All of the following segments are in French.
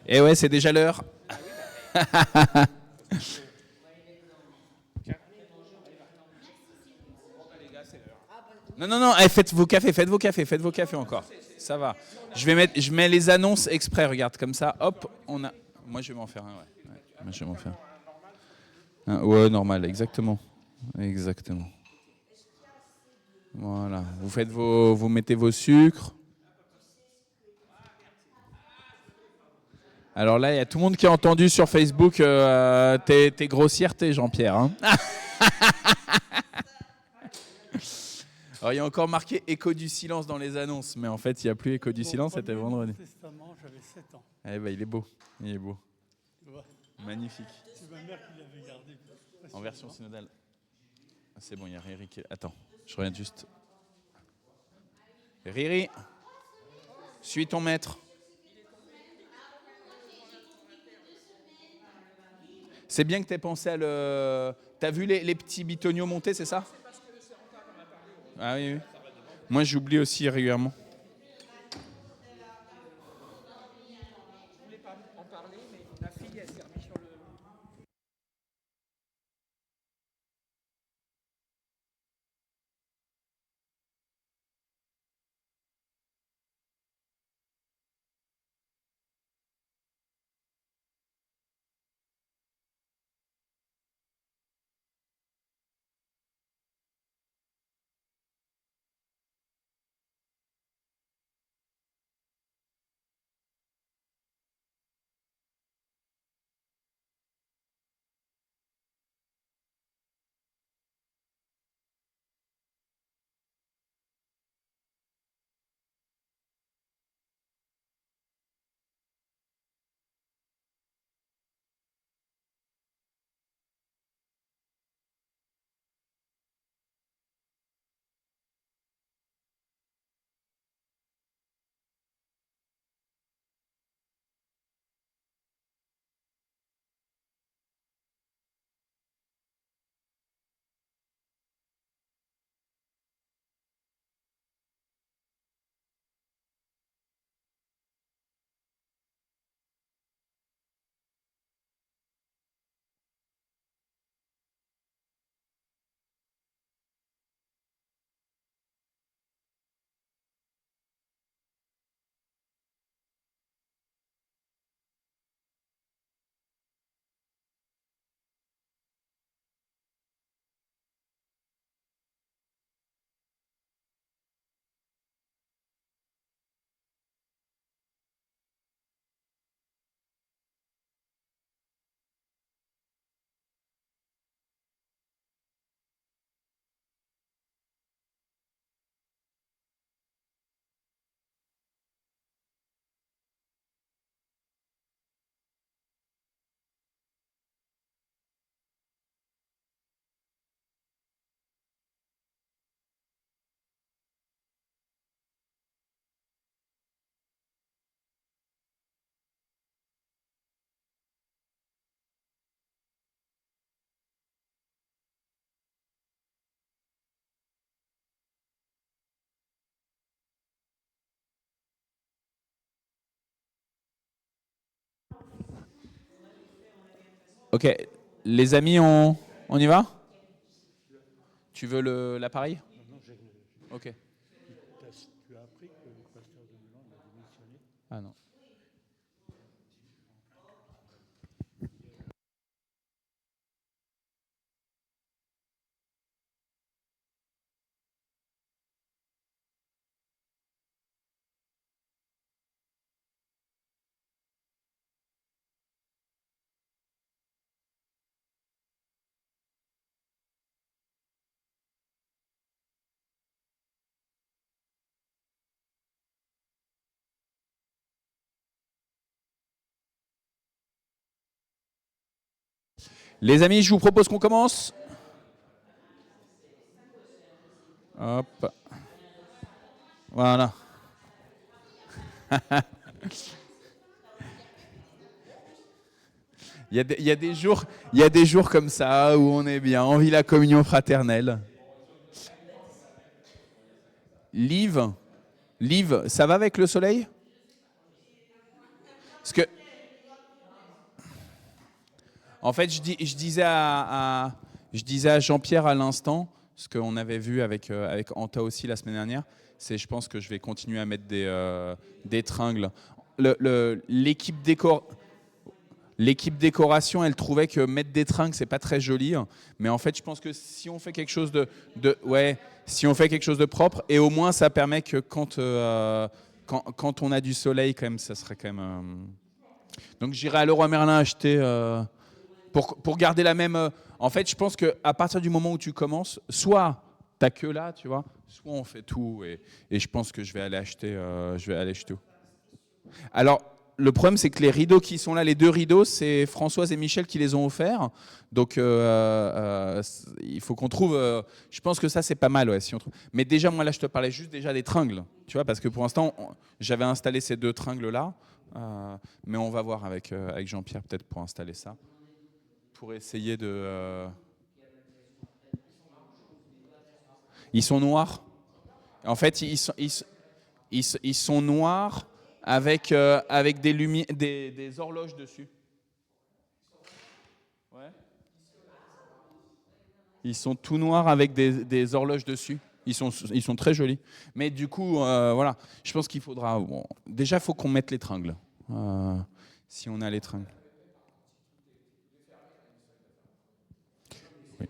Et ouais, c'est déjà l'heure. Non, non, non, faites vos cafés, faites vos cafés encore. Ça va. Je mets les annonces exprès, regarde, comme ça, hop, on a. Moi, je vais m'en faire un, ouais. Moi, je vais m'en faire un. Ouais, normal, exactement. Exactement. Voilà. Vous mettez vos sucres. Alors là, il y a tout le monde qui a entendu sur Facebook tes grossièretés, Jean-Pierre. Hein. Alors, il y a encore marqué écho du silence dans les annonces, mais en fait, il n'y a plus écho du silence, c'était vendredi. Testament, j'avais 7 ans. Eh ben, il est beau. Il est beau. Magnifique. C'est ma mère qui l'avait gardé. En version synodale. C'est bon, il y a Riri qui est... Attends, je regarde juste. Riri, suis ton maître. C'est bien que tu aies pensé à le... T'as vu les petits bitoniaux monter, c'est ça? Ah oui, oui. Moi, j'oublie aussi régulièrement. Ok, les amis, on y va? Tu veux l'appareil? Ok. Tu as appris que le pasteur de Milan a démissionné? Ah non. Les amis, je vous propose qu'on commence. Hop. Voilà. Il y a des jours comme ça où on est bien, on vit la communion fraternelle. Liv, ça va avec le soleil? Parce que En fait, je disais à Jean-Pierre à l'instant, ce qu'on avait vu avec Anta aussi la semaine dernière, c'est je pense que je vais continuer à mettre des tringles. L'équipe décoration, elle trouvait que mettre des tringles, c'est pas très joli. Mais en fait, je pense que si on fait quelque chose si on fait quelque chose de propre, et au moins ça permet que quand on a du soleil, quand même, ça serait quand même. Donc j'irai à Leroy Merlin acheter pour garder la même. En fait, je pense qu'à partir du moment où tu commences, soit t'as que là, tu vois, soit on fait tout. Et je pense que je vais aller acheter tout. Alors, le problème, c'est que les rideaux qui sont là, les 2 rideaux, c'est Françoise et Michel qui les ont offerts. Donc, il faut qu'on trouve. Je pense que ça, c'est pas mal, ouais, si on trouve. Mais déjà, moi, là, je te parlais juste déjà des tringles, tu vois, parce que pour l'instant, j'avais installé ces 2 tringles-là. Mais on va voir avec Jean-Pierre, peut-être, pour installer ça. Pour essayer de. Ils sont noirs. En fait, ils sont noirs avec des horloges dessus. Ouais. Ils sont tout noirs avec des horloges dessus. Ils sont très jolis. Mais du coup, voilà, je pense qu'il faudra. Bon, déjà, il faut qu'on mette les tringles. Si on a les tringles. Oui.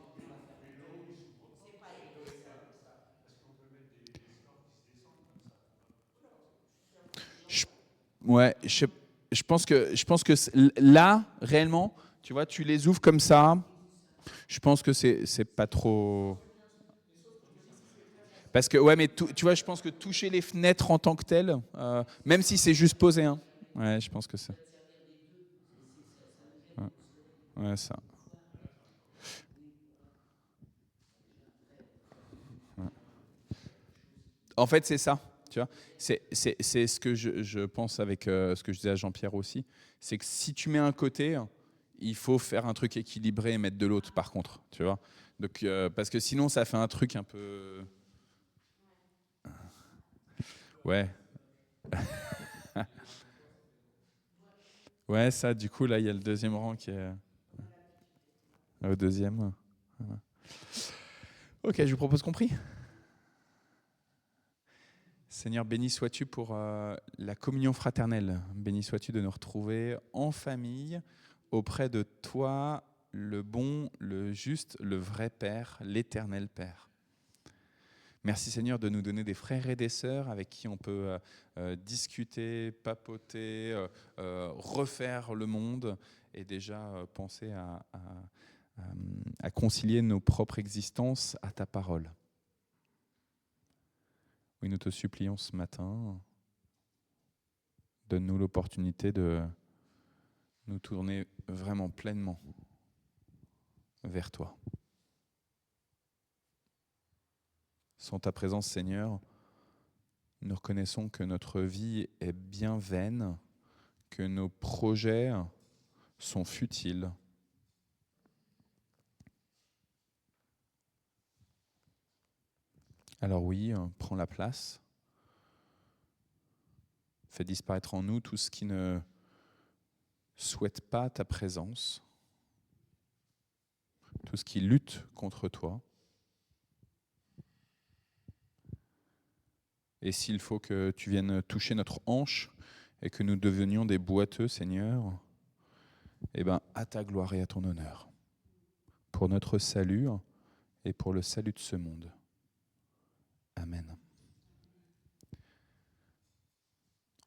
Ouais, je pense que là, réellement, tu vois, tu les ouvres comme ça. Je pense que c'est pas trop. Parce que, ouais, mais tu vois, je pense que toucher les fenêtres en tant que telles, même si c'est juste posé, hein. Ouais, je pense que c'est. Ouais, ouais, ça. Ouais. En fait, c'est ça. Tu vois, c'est ce que je pense avec ce que je disais à Jean-Pierre aussi. C'est que si tu mets un côté, il faut faire un truc équilibré et mettre de l'autre, par contre. Tu vois. Donc, parce que sinon, ça fait un truc un peu. Ouais. Ouais, ça, du coup, là, il y a le deuxième rang qui est au deuxième. Voilà. Ok, je vous propose qu'on prie. Seigneur, béni sois-tu pour la communion fraternelle. Béni sois-tu de nous retrouver en famille, auprès de toi, le bon, le juste, le vrai Père, l'éternel Père. Merci Seigneur de nous donner des frères et des sœurs avec qui on peut discuter, papoter, refaire le monde et déjà penser à concilier nos propres existences à ta parole. Oui, nous te supplions ce matin, donne-nous l'opportunité de nous tourner vraiment pleinement vers toi. Sans ta présence, Seigneur, nous reconnaissons que notre vie est bien vaine, que nos projets sont futiles. Alors oui, prends la place. Fais disparaître en nous tout ce qui ne souhaite pas ta présence, tout ce qui lutte contre toi. Et s'il faut que tu viennes toucher notre hanche et que nous devenions des boiteux, Seigneur, eh bien, à ta gloire et à ton honneur, pour notre salut et pour le salut de ce monde. Amen.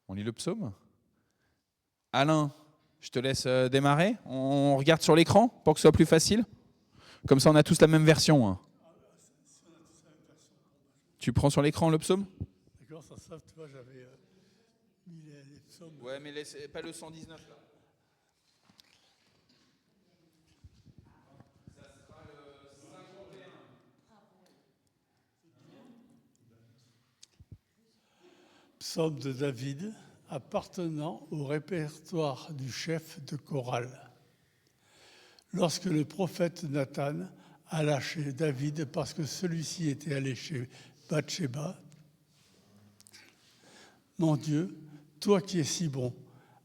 On lit le psaume ? Alain, je te laisse démarrer. On regarde sur l'écran pour que ce soit plus facile. Comme ça, on a tous la même version. Hein. Tu prends sur l'écran le psaume ? D'accord, ça, tu vois, j'avais mis les psaumes. Ouais, mais pas le 119 là. Psaume de David, appartenant au répertoire du chef de chorale. Lorsque le prophète Nathan a lâché David parce que celui-ci était allé chez Bathsheba, mon Dieu, toi qui es si bon,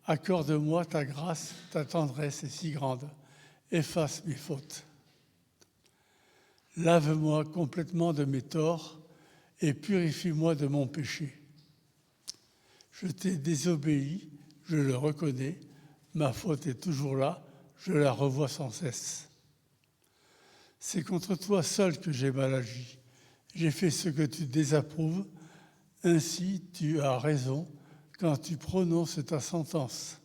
accorde-moi ta grâce, ta tendresse est si grande. efface mes fautes. Lave-moi complètement de mes torts et purifie-moi de mon péché. Je t'ai désobéi, je le reconnais, ma faute est toujours là, je la revois sans cesse. C'est contre toi seul que j'ai mal agi. J'ai fait ce que tu désapprouves, ainsi tu as raison quand tu prononces ta sentence.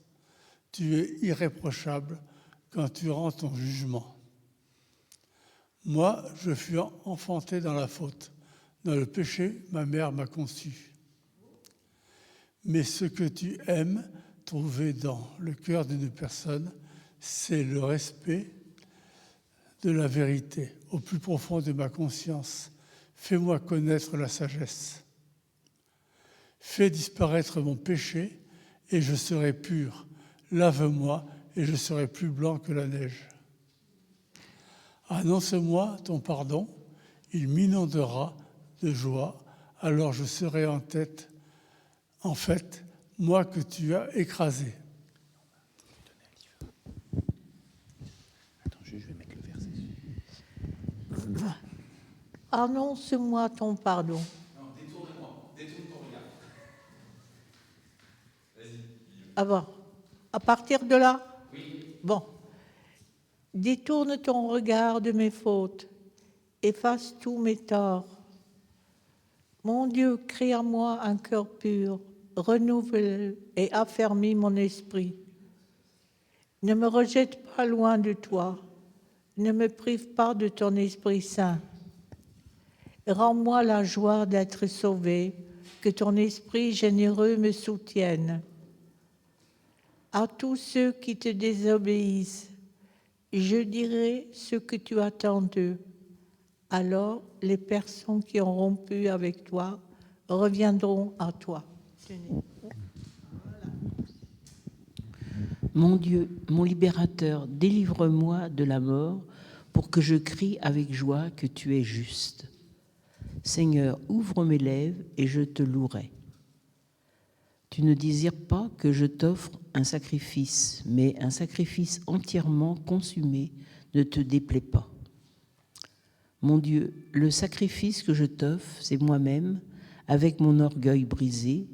Tu es irréprochable quand tu rends ton jugement. Moi, je fus enfanté dans la faute. Dans le péché, ma mère m'a conçu. Mais ce que tu aimes trouver dans le cœur d'une personne, c'est le respect de la vérité au plus profond de ma conscience. Fais-moi connaître la sagesse. Fais disparaître mon péché et je serai pur. Lave-moi et je serai plus blanc que la neige. Annonce-moi ton pardon, il m'inondera de joie, alors je serai en fait, moi que tu as écrasé. Attends, je vais mettre le verset. Annonce-moi ton pardon. Non, détourne ton regard. Vas-y. Ah bon, à partir de là? Oui. Bon. Détourne ton regard de mes fautes, efface tous mes torts. Mon Dieu, crée en moi un cœur pur, renouvelle et affermis mon esprit. Ne me rejette pas loin de toi, ne me prive pas de ton Esprit Saint. Rends-moi la joie d'être sauvé, que ton Esprit généreux me soutienne. À tous ceux qui te désobéissent, je dirai ce que tu attends d'eux. Alors, les personnes qui ont rompu avec toi reviendront à toi. Mon Dieu, mon libérateur, délivre-moi de la mort pour que je crie avec joie que tu es juste. Seigneur, ouvre mes lèvres et je te louerai. Tu ne désires pas que je t'offre un sacrifice, mais un sacrifice entièrement consumé ne te déplaît pas. Mon Dieu, le sacrifice que je t'offre, c'est moi-même, avec mon orgueil brisé.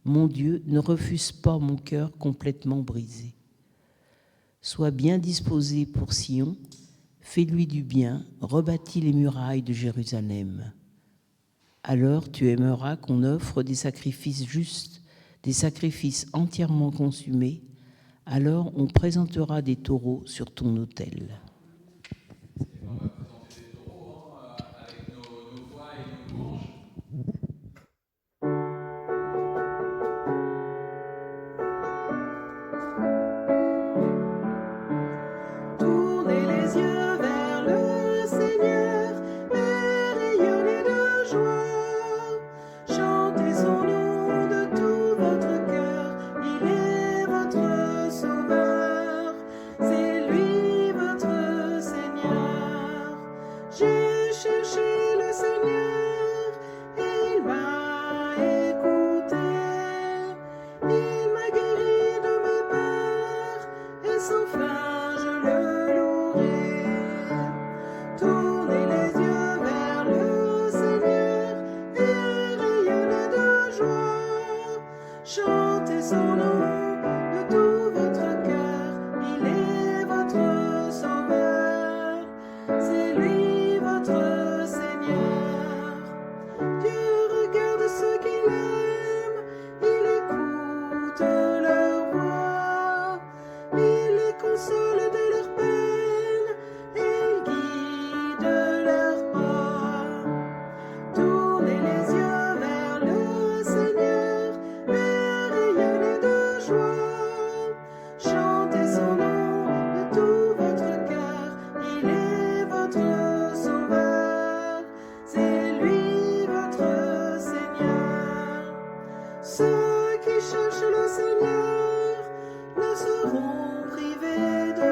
Mon Dieu, ne refuse pas mon cœur complètement brisé. Sois bien disposé pour Sion, fais-lui du bien, rebâtis les murailles de Jérusalem. Alors tu aimeras qu'on offre des sacrifices justes, des sacrifices entièrement consumés, alors on présentera des taureaux sur ton autel. On va présenter des taureaux avec nos voix et nos louanges. Tournez les yeux vers le Seigneur et rayonnez de joie. Chantez son nom de tout votre cœur, il est votre sauveur, c'est lui votre Seigneur. J'ai cherché le Seigneur et il m'a écouté, il m'a guéri de mes peurs et sans fin je le louerai. Tournez les yeux vers le Seigneur et rayonnez de joie. Chantez son nom de tout votre cœur, il est votre sauveur, c'est lui votre Seigneur. Dieu regarde ceux qu'il aime, il écoute leur voix, il les console de leur peine et il guide leurs pas. Tournez les yeux vers le Seigneur et rayonnez de joie. Chantez son nom de tout votre cœur, il est votre sauveur, c'est lui votre Seigneur. Ceux qui cherchent le Seigneur ne seront privés de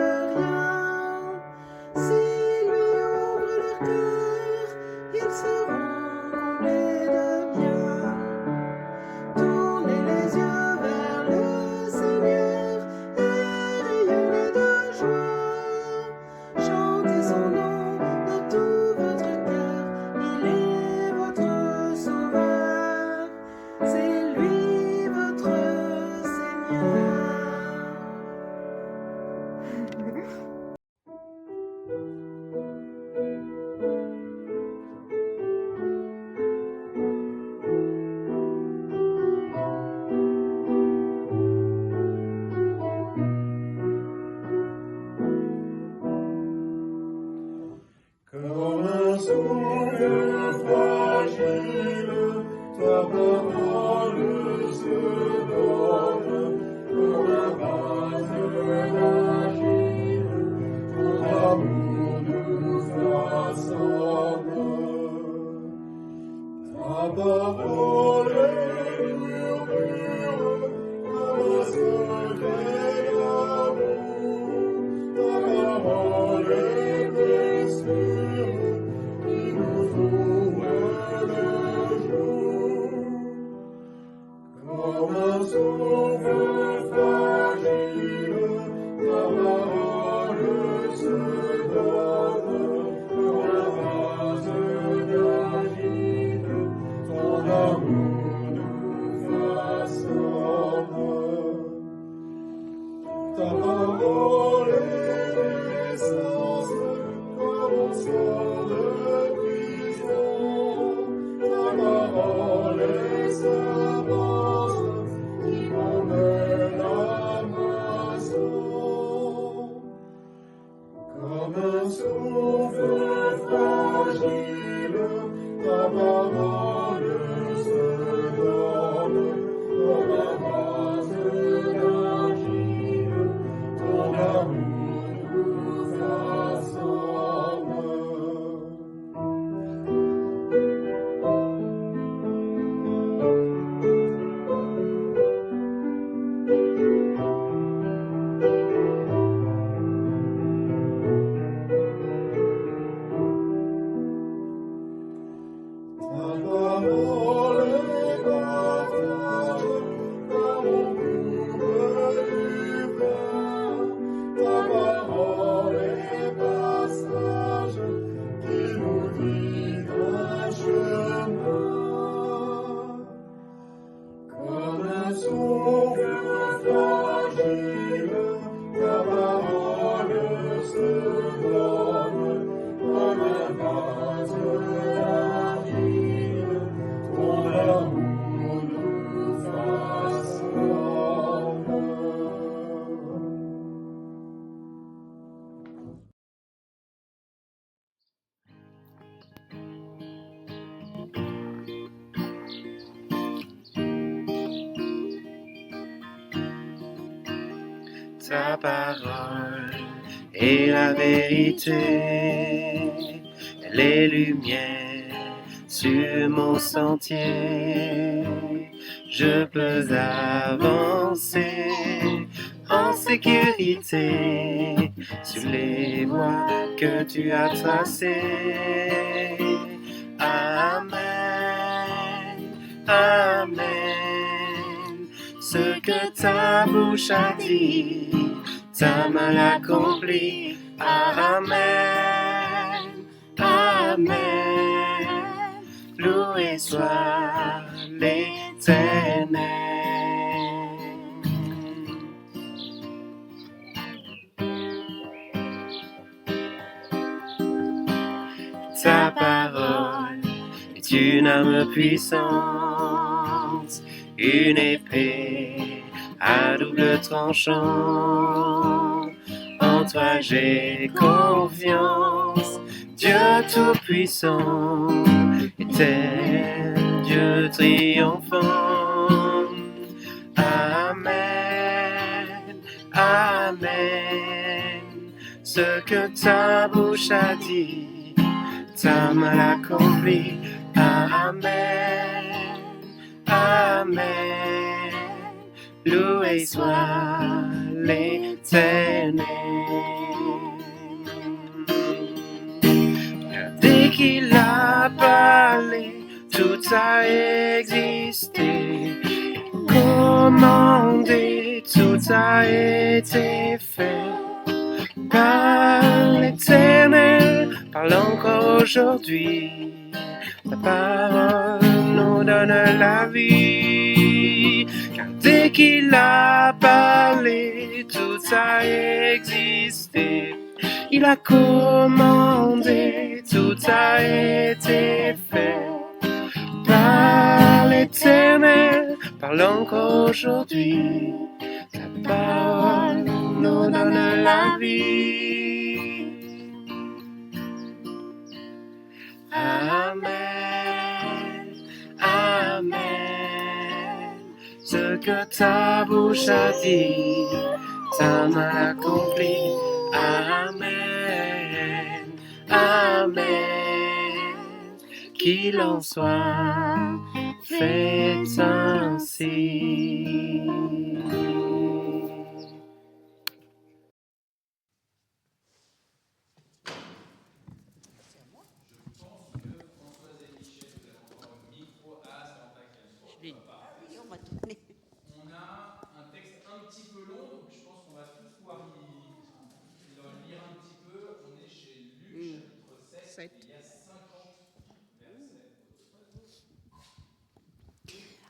Ta parole est la vérité, les lumières sur mon sentier. Je peux avancer en sécurité sur les voies que tu as tracées. Amen, Amen. Ce que ta bouche a dit, ta main l'accomplit. Amen, Amen. Loué soit l'Éternel. Ta parole est une arme puissante, une épée à double tranchant. En toi j'ai confiance, Dieu tout-puissant, éternel Dieu triomphant. Amen, Amen. Ce que ta bouche a dit, ta main l'accomplit. Amen, Amen. Loué soit l'Éternel. Dès qu'il a parlé, tout a existé. Commandé, tout a été fait. Par l'Éternel, parle encore aujourd'hui. Ta parole nous donne la vie. Car dès qu'il a parlé, tout a existé. Il a commandé, tout a été fait. Par l'Éternel, parle encore aujourd'hui. Ta parole nous donne la vie. Amen, Amen. Ce que ta bouche a dit, ta main l'accomplit. Amen, Amen. Qu'il en soit fait ainsi. On a un texte un petit peu long, donc je pense qu'on va tous pouvoir y lire un petit peu. On est chez Luc, chapitre 7, et il y a 50 versets.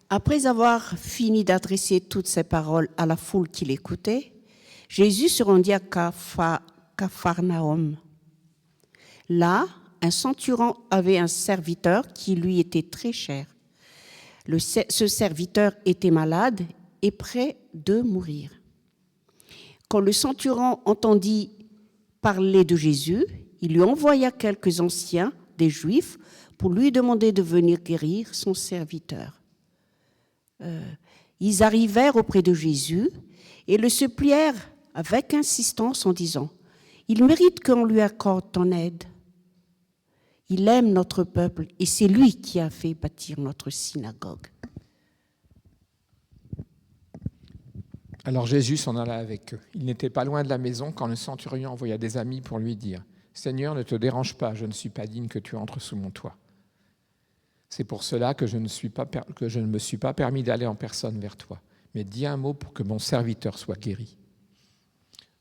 Après avoir fini d'adresser toutes ces paroles à la foule qui l'écoutait, Jésus se rendit à Capharnaüm. Là, un centurion avait un serviteur qui lui était très cher. Ce serviteur était malade et près de mourir. Quand le centurion entendit parler de Jésus, il lui envoya quelques anciens des Juifs pour lui demander de venir guérir son serviteur. Ils arrivèrent auprès de Jésus et le supplièrent avec insistance en disant « Il mérite qu'on lui accorde ton aide. Il aime notre peuple et c'est lui qui a fait bâtir notre synagogue. » Alors Jésus s'en alla avec eux. Il n'était pas loin de la maison quand le centurion envoya des amis pour lui dire « Seigneur, ne te dérange pas, je ne suis pas digne que tu entres sous mon toit. C'est pour cela que je ne me suis pas permis d'aller en personne vers toi, mais dis un mot pour que mon serviteur soit guéri.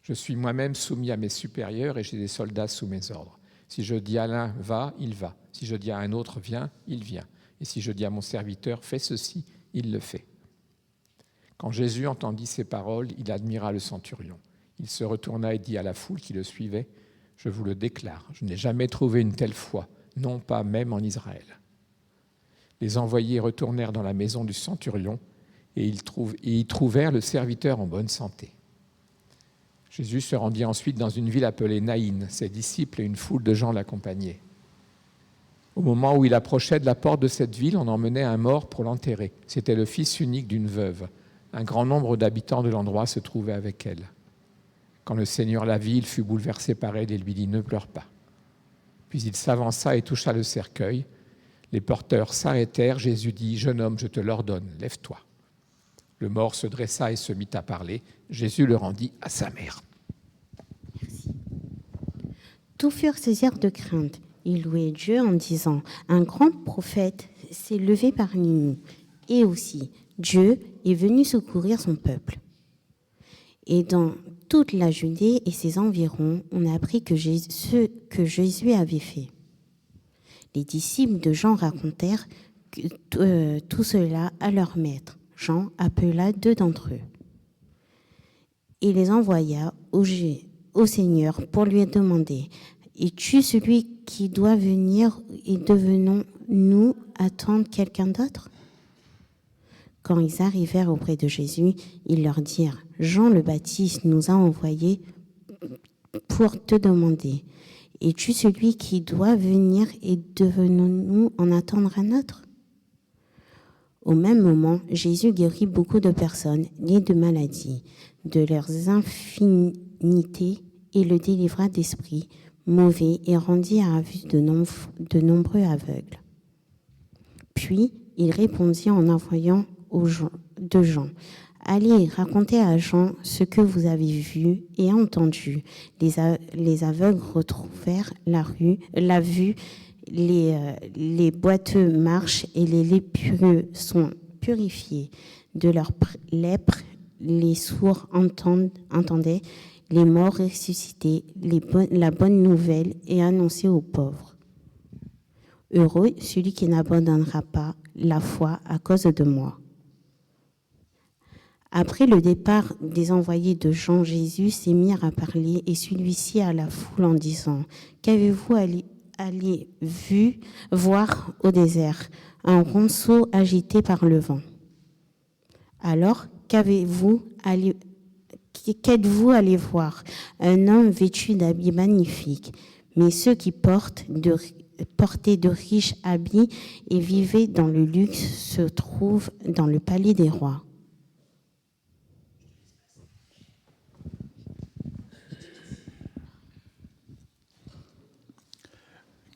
Je suis moi-même soumis à mes supérieurs et j'ai des soldats sous mes ordres. Si je dis à l'un « va », il va. Si je dis à un autre « viens », il vient. Et si je dis à mon serviteur « fais ceci », il le fait. » Quand Jésus entendit ces paroles, il admira le centurion. Il se retourna et dit à la foule qui le suivait « Je vous le déclare, je n'ai jamais trouvé une telle foi, non pas même en Israël. » Les envoyés retournèrent dans la maison du centurion et y trouvèrent le serviteur en bonne santé. Jésus se rendit ensuite dans une ville appelée Naïn. Ses disciples et une foule de gens l'accompagnaient. Au moment où il approchait de la porte de cette ville, on emmenait un mort pour l'enterrer. C'était le fils unique d'une veuve. Un grand nombre d'habitants de l'endroit se trouvaient avec elle. Quand le Seigneur la vit, il fut bouleversé par elle et lui dit « Ne pleure pas ». Puis il s'avança et toucha le cercueil. Les porteurs s'arrêtèrent. Jésus dit « Jeune homme, je te l'ordonne, lève-toi ». Le mort se dressa et se mit à parler. Jésus le rendit à sa mère. Tous furent saisis de crainte. Ils louaient Dieu en disant « Un grand prophète s'est levé parmi nous. » Et aussi, Dieu est venu secourir son peuple. Et dans toute la Judée et ses environs, on a appris ce que Jésus avait fait. Les disciples de Jean racontèrent tout cela à leur maître. Jean appela 2 d'entre eux et les envoya au Seigneur pour lui demander « Es-tu celui qui doit venir et devons-nous attendre quelqu'un d'autre ?» Quand ils arrivèrent auprès de Jésus, ils leur dirent « Jean le Baptiste nous a envoyés pour te demander « Es-tu celui qui doit venir et devons-nous en attendre un autre ?» Au même moment, Jésus guérit beaucoup de personnes nées de maladies, de leurs infirmités, et le délivra d'esprits mauvais et rendit à vue de nombreux aveugles. Puis, il répondit en envoyant aux gens, Allez, racontez à Jean ce que vous avez vu et entendu. Les aveugles retrouvèrent la vue, les boiteux marchent et les lépreux sont purifiés de leur lèpre, les sourds entendaient, les morts ressuscités, la bonne nouvelle est annoncée aux pauvres. Heureux celui qui n'abandonnera pas la foi à cause de moi. Après le départ des envoyés de Jean, Jésus s'est mis à parler et celui-ci à la foule en disant « Qu'avez-vous allé voir au désert? Un ronceau agité par le vent. Alors, qu'êtes-vous allé voir? Un homme vêtu d'habits magnifiques. Mais ceux qui portaient de riches habits et vivaient dans le luxe se trouvent dans le palais des rois. »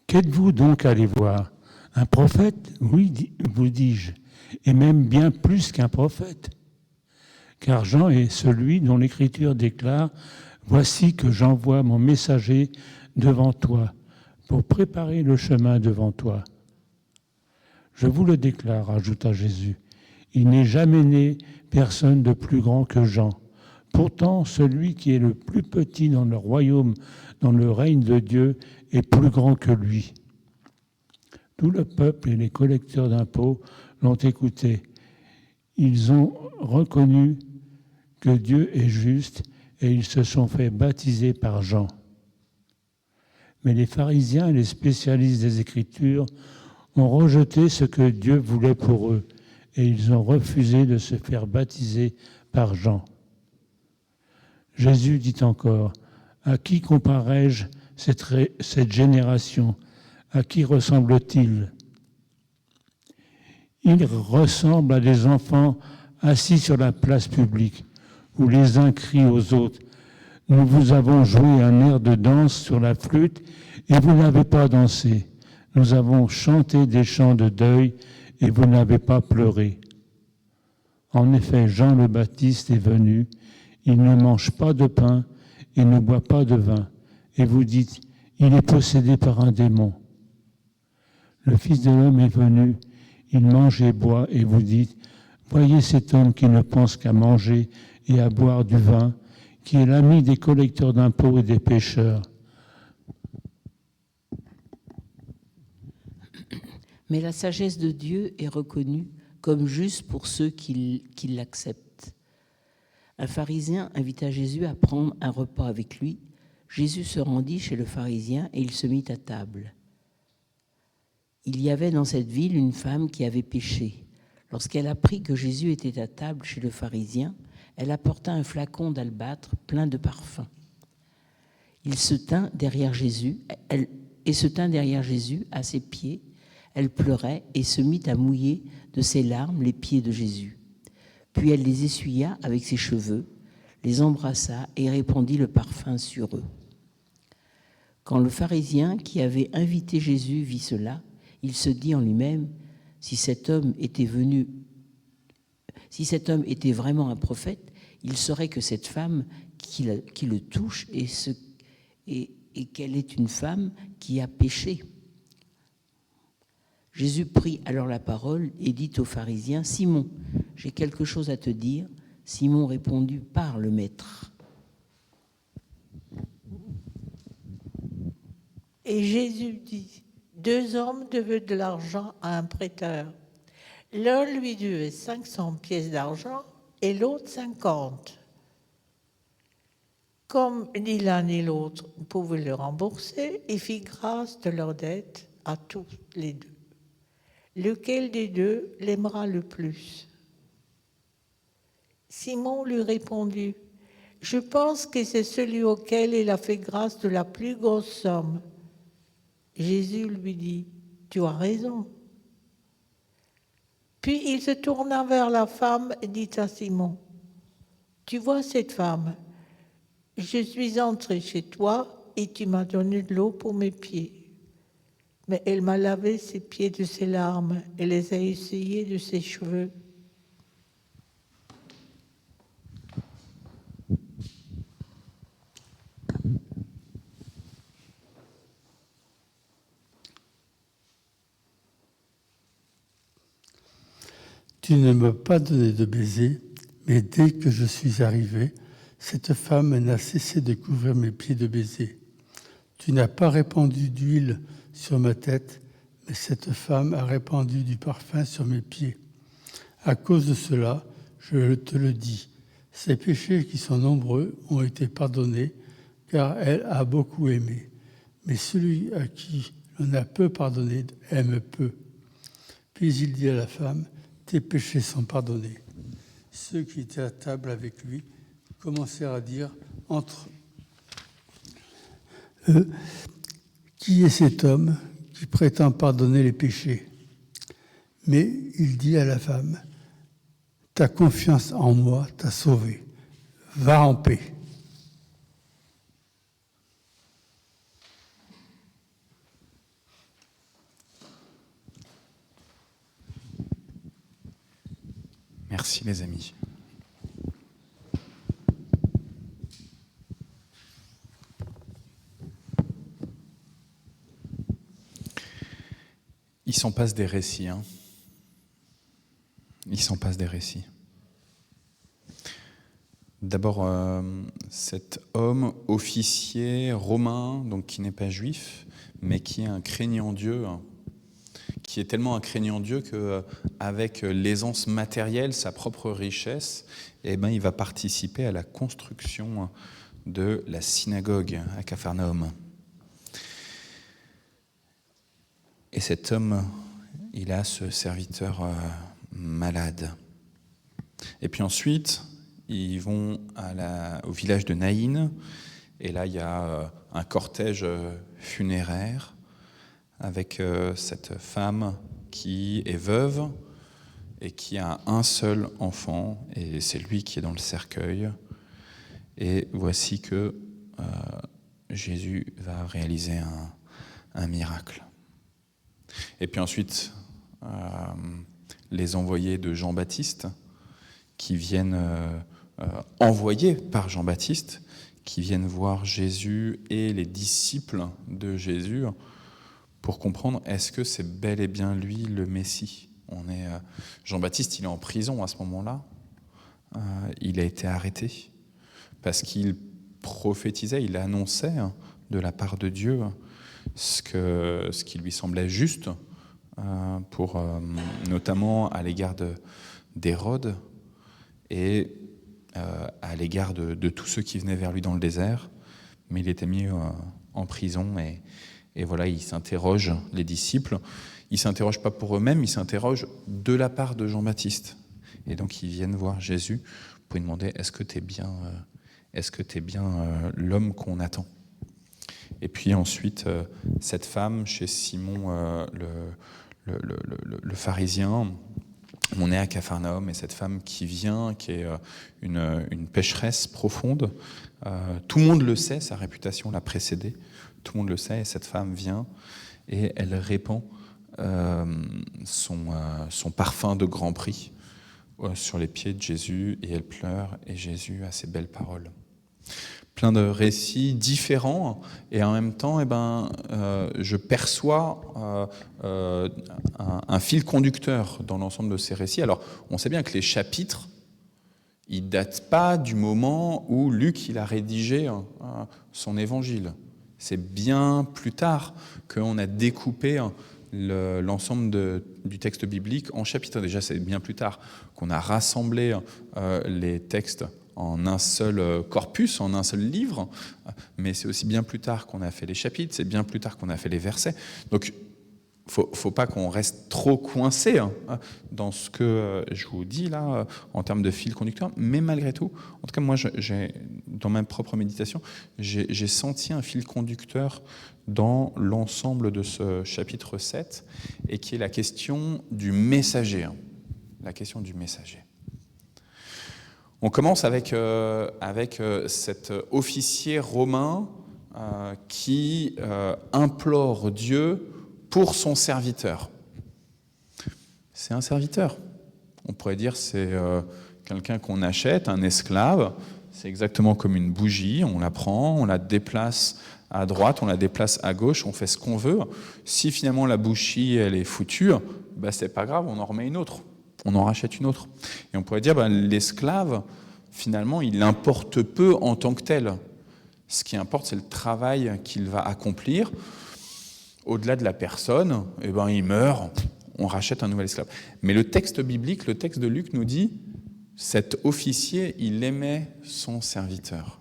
Qu'êtes-vous donc allé voir? Un prophète? Oui, vous dis-je, et même bien plus qu'un prophète. Car Jean est celui dont l'Écriture déclare « Voici que j'envoie mon messager devant toi, pour préparer le chemin devant toi. » Je vous le déclare, ajouta Jésus, il n'est jamais né personne de plus grand que Jean. Pourtant, celui qui est le plus petit dans le royaume, dans le règne de Dieu, est plus grand que lui. Tout le peuple et les collecteurs d'impôts l'ont écouté. Ils ont reconnu que Dieu est juste et ils se sont fait baptiser par Jean. Mais les pharisiens et les spécialistes des Écritures ont rejeté ce que Dieu voulait pour eux et ils ont refusé de se faire baptiser par Jean. Jésus dit encore, « À qui comparerai-je cette génération? À qui ressemble-t-il? Il ressemble à des enfants assis sur la place publique, où les uns crient aux autres. Nous vous avons joué un air de danse sur la flûte et vous n'avez pas dansé. Nous avons chanté des chants de deuil et vous n'avez pas pleuré. En effet, Jean le Baptiste est venu, il ne mange pas de pain et ne boit pas de vin. Et vous dites, il est possédé par un démon. Le Fils de l'homme est venu, il mange et boit, et vous dites, voyez cet homme qui ne pense qu'à manger et à boire du vin, qui est l'ami des collecteurs d'impôts et des pécheurs. Mais la sagesse de Dieu est reconnue comme juste pour ceux qui l'acceptent. Un pharisien invita Jésus à prendre un repas avec lui. Jésus se rendit chez le pharisien et il se mit à table. Il y avait dans cette ville une femme qui avait péché. Lorsqu'elle apprit que Jésus était à table chez le pharisien, elle apporta un flacon d'albâtre plein de parfum. Il se tint derrière Jésus, à ses pieds. Elle pleurait et se mit à mouiller de ses larmes les pieds de Jésus. Puis elle les essuya avec ses cheveux, les embrassa et répandit le parfum sur eux. Quand le pharisien qui avait invité Jésus vit cela, il se dit en lui-même, si cet homme était vraiment un prophète, il saurait que cette femme qui le touche et qu'elle est une femme qui a péché. Jésus prit alors la parole et dit au pharisien, « Simon, j'ai quelque chose à te dire. » Simon répondit, « Parle, maître. » Et Jésus dit, 2 hommes devaient de l'argent à un prêteur. L'un lui devait 500 pièces d'argent et l'autre 50. Comme ni l'un ni l'autre ne pouvaient le rembourser, il fit grâce de leur dette à tous les deux. Lequel des deux l'aimera le plus? Simon lui répondit, « Je pense que c'est celui auquel il a fait grâce de la plus grosse somme. » Jésus lui dit, « Tu as raison. » Puis il se tourna vers la femme et dit à Simon, « Tu vois cette femme, je suis entré chez toi et tu m'as donné de l'eau pour mes pieds. Mais elle m'a lavé ses pieds de ses larmes et les a essuyés de ses cheveux. » Tu ne m'as pas donné de baiser, mais dès que je suis arrivé, cette femme n'a cessé de couvrir mes pieds de baisers. Tu n'as pas répandu d'huile sur ma tête, mais cette femme a répandu du parfum sur mes pieds. À cause de cela, je te le dis, ses péchés qui sont nombreux ont été pardonnés, car elle a beaucoup aimé. Mais celui à qui l'on a peu pardonné aime peu. Puis il dit à la femme, tes péchés sont pardonnés. Ceux qui étaient à table avec lui commencèrent à dire entre eux, qui est cet homme qui prétend pardonner les péchés? Mais il dit à la femme, ta confiance en moi t'a sauvée. Va en paix. Merci les amis. Il s'en passe des récits. Il s'en passe des récits. D'abord, cet homme officier romain, donc qui n'est pas juif, mais qui est un craignant Dieu, qui est tellement un craignant Dieu qu'avec l'aisance matérielle, sa propre richesse, il va participer à la construction de la synagogue à Capharnaüm. Et cet homme, il a ce serviteur malade. Et puis ensuite, ils vont au village de Naïn, Et là, il y a un cortège funéraire avec cette femme qui est veuve et qui a un seul enfant, et c'est lui qui est dans le cercueil. Et voici que Jésus va réaliser un miracle. Et puis ensuite, les envoyés de Jean-Baptiste, qui viennent, envoyés par Jean-Baptiste, qui viennent voir Jésus et les disciples de Jésus pour comprendre, est-ce que c'est bel et bien lui le Messie ? Jean-Baptiste, il est en prison à ce moment-là. Il a été arrêté parce qu'il prophétisait, il annonçait de la part de Dieu ce qui lui semblait juste, pour, notamment à l'égard d'Hérode et à l'égard de tous ceux qui venaient vers lui dans le désert. Mais il était mis en prison et voilà, il s'interroge, les disciples. Ils ne s'interrogent pas pour eux-mêmes, ils s'interrogent de la part de Jean-Baptiste. Et donc ils viennent voir Jésus pour lui demander, est-ce que tu es bien l'homme qu'on attend ? Et puis ensuite, cette femme, chez Simon le pharisien, on est à Capharnaüm, et cette femme qui vient, qui est une pécheresse profonde, tout le monde le sait, sa réputation l'a précédée, tout le monde le sait, et cette femme vient et elle répand son parfum de grand prix sur les pieds de Jésus, et elle pleure, et Jésus a ces belles paroles. Plein de récits différents, et en même temps, je perçois un fil conducteur dans l'ensemble de ces récits. Alors, on sait bien que les chapitres, ils ne datent pas du moment où Luc il a rédigé son évangile. C'est bien plus tard qu'on a découpé l'ensemble du texte biblique en chapitres. Déjà, c'est bien plus tard qu'on a rassemblé les textes en un seul corpus, en un seul livre, mais c'est aussi bien plus tard qu'on a fait les chapitres, c'est bien plus tard qu'on a fait les versets. Donc, faut pas qu'on reste trop coincé dans ce que je vous dis là, en termes de fil conducteur, mais malgré tout, en tout cas, moi, dans ma propre méditation, j'ai senti un fil conducteur dans l'ensemble de ce chapitre 7, et qui est la question du messager. La question du messager. On commence avec cet officier romain qui implore Dieu pour son serviteur. C'est un serviteur. On pourrait dire c'est quelqu'un qu'on achète, un esclave. C'est exactement comme une bougie. On la prend, on la déplace à droite, on la déplace à gauche, on fait ce qu'on veut. Si finalement la bougie elle est foutue, c'est pas grave, on en remet une autre. On en rachète une autre. Et on pourrait dire, l'esclave, finalement, il importe peu en tant que tel. Ce qui importe, c'est le travail qu'il va accomplir. Au-delà de la personne, il meurt, on rachète un nouvel esclave. Mais le texte biblique, le texte de Luc nous dit, cet officier, il aimait son serviteur.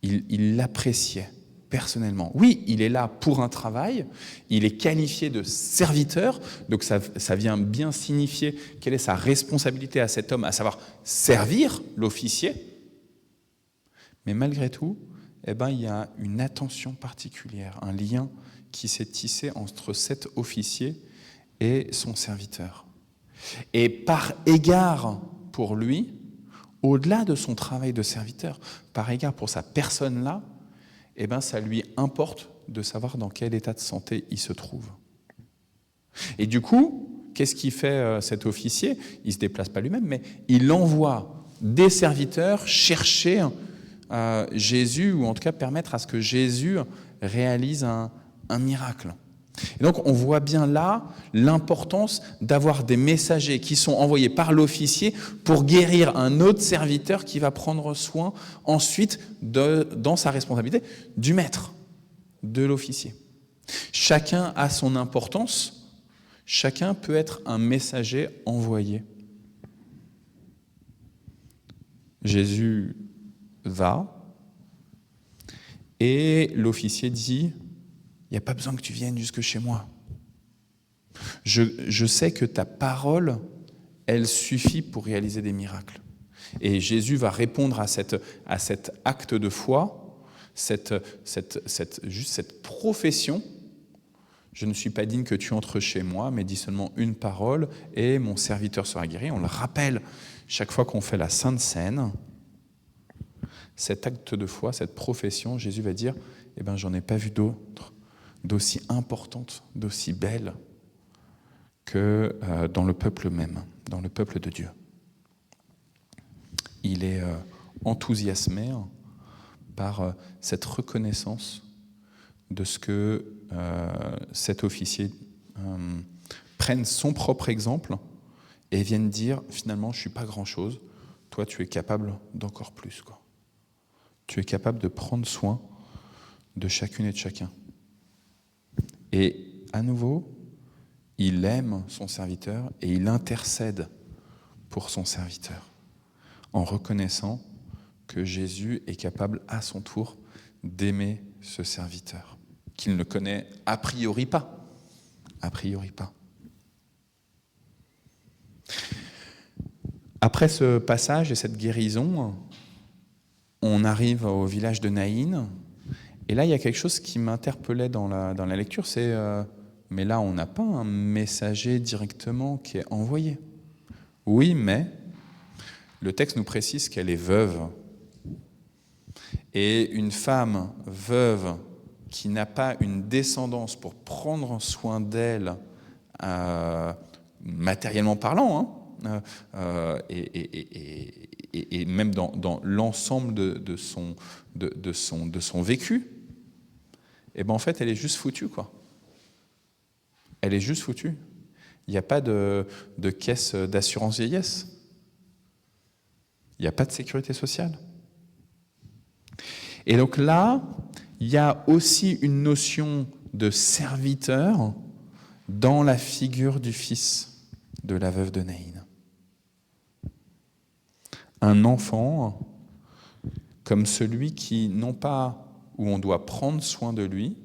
Il l'appréciait personnellement. Oui, il est là pour un travail, il est qualifié de serviteur, donc ça vient bien signifier quelle est sa responsabilité à cet homme, à savoir servir l'officier. Mais malgré tout, il y a une attention particulière, un lien qui s'est tissé entre cet officier et son serviteur. Et par égard pour lui, au-delà de son travail de serviteur, par égard pour sa personne-là, ça lui importe de savoir dans quel état de santé il se trouve. Et du coup, qu'est-ce qu'il fait cet officier ? Il ne se déplace pas lui-même, mais il envoie des serviteurs chercher Jésus, ou en tout cas permettre à ce que Jésus réalise un miracle. Et donc on voit bien là l'importance d'avoir des messagers qui sont envoyés par l'officier pour guérir un autre serviteur qui va prendre soin ensuite, dans sa responsabilité, du maître, de l'officier. Chacun a son importance, chacun peut être un messager envoyé. Jésus va, et l'officier dit: il n'y a pas besoin que tu viennes jusque chez moi. Je sais que ta parole, elle suffit pour réaliser des miracles. Et Jésus va répondre à cet acte de foi, juste cette profession. Je ne suis pas digne que tu entres chez moi, mais dis seulement une parole et mon serviteur sera guéri. On le rappelle chaque fois qu'on fait la Sainte Seine. Cet acte de foi, cette profession, Jésus va dire, eh ben, j'en ai pas vu d'autre, d'aussi importante, d'aussi belle que dans le peuple même, dans le peuple de Dieu. Il est enthousiasmé par cette reconnaissance de ce que cet officier prenne son propre exemple et vienne dire, finalement, je ne suis pas grand-chose, toi tu es capable d'encore plus, quoi. Tu es capable de prendre soin de chacune et de chacun. Et à nouveau, il aime son serviteur et il intercède pour son serviteur en reconnaissant que Jésus est capable à son tour d'aimer ce serviteur, qu'il ne connaît a priori pas. A priori pas. Après ce passage et cette guérison, on arrive au village de Naïn, et là il y a quelque chose qui m'interpellait dans la lecture, c'est mais là on n'a pas un messager directement qui est envoyé. Oui, mais le texte nous précise qu'elle est veuve. Et une femme veuve qui n'a pas une descendance pour prendre soin d'elle, matériellement parlant, et même dans l'ensemble de son vécu, et ben en fait elle est juste foutue, quoi. Elle est juste foutue. Il n'y a pas de caisse d'assurance vieillesse. Il n'y a pas de sécurité sociale. Et donc là, il y a aussi une notion de serviteur dans la figure du fils de la veuve de Naïn. Un enfant comme celui qui, non pas où on doit prendre soin de lui,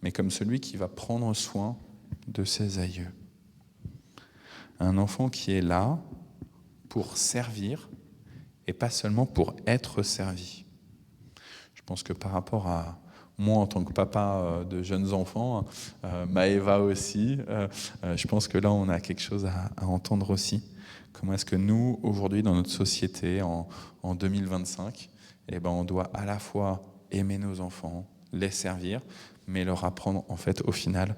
mais comme celui qui va prendre soin de ses aïeux. Un enfant qui est là pour servir et pas seulement pour être servi. Je pense que par rapport à moi en tant que papa de jeunes enfants, Maëva aussi, je pense que là on a quelque chose à entendre aussi. Comment est-ce que nous, aujourd'hui, dans notre société, en 2025, eh ben, on doit à la fois aimer nos enfants, les servir, mais leur apprendre en fait au final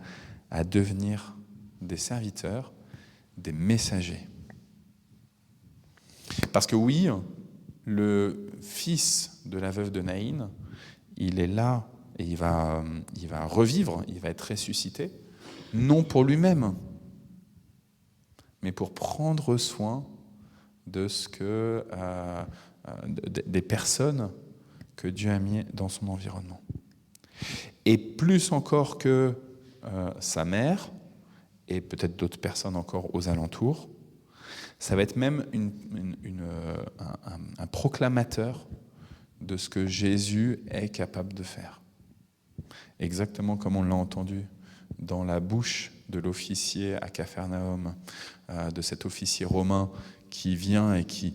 à devenir des serviteurs, des messagers. Parce que oui, le fils de la veuve de Naïn, il est là et il va revivre, il va être ressuscité, non pour lui-même, mais pour prendre soin de ce que des personnes que Dieu a mis dans son environnement. Et plus encore que sa mère, et peut-être d'autres personnes encore aux alentours, ça va être même un proclamateur de ce que Jésus est capable de faire. Exactement comme on l'a entendu dans la bouche de l'officier à Capharnaüm, de cet officier romain qui vient et qui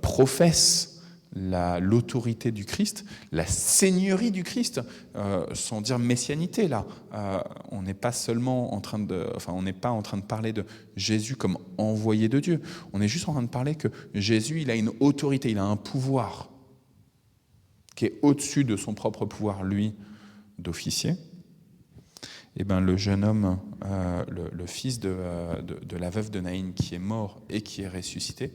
professe l'autorité du Christ, la seigneurie du Christ, sans dire messianité là. On n'est pas seulement en train de parler de Jésus comme envoyé de Dieu. On est juste en train de parler que Jésus, il a une autorité, il a un pouvoir qui est au-dessus de son propre pouvoir, lui, d'officier. Et ben le jeune homme, le fils de la veuve de Naïn, qui est mort et qui est ressuscité,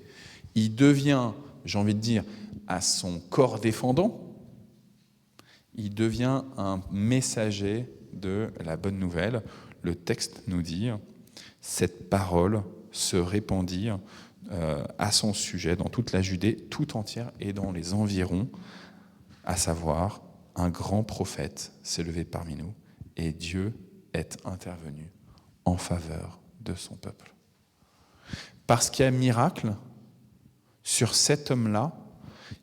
il devient, j'ai envie de dire, à son corps défendant, il devient un messager de la bonne nouvelle. Le texte nous dit, cette parole se répandit à son sujet dans toute la Judée tout entière et dans les environs, à savoir, un grand prophète s'est levé parmi nous et Dieu est intervenu en faveur de son peuple. Parce qu'il y a un miracle, sur cet homme-là,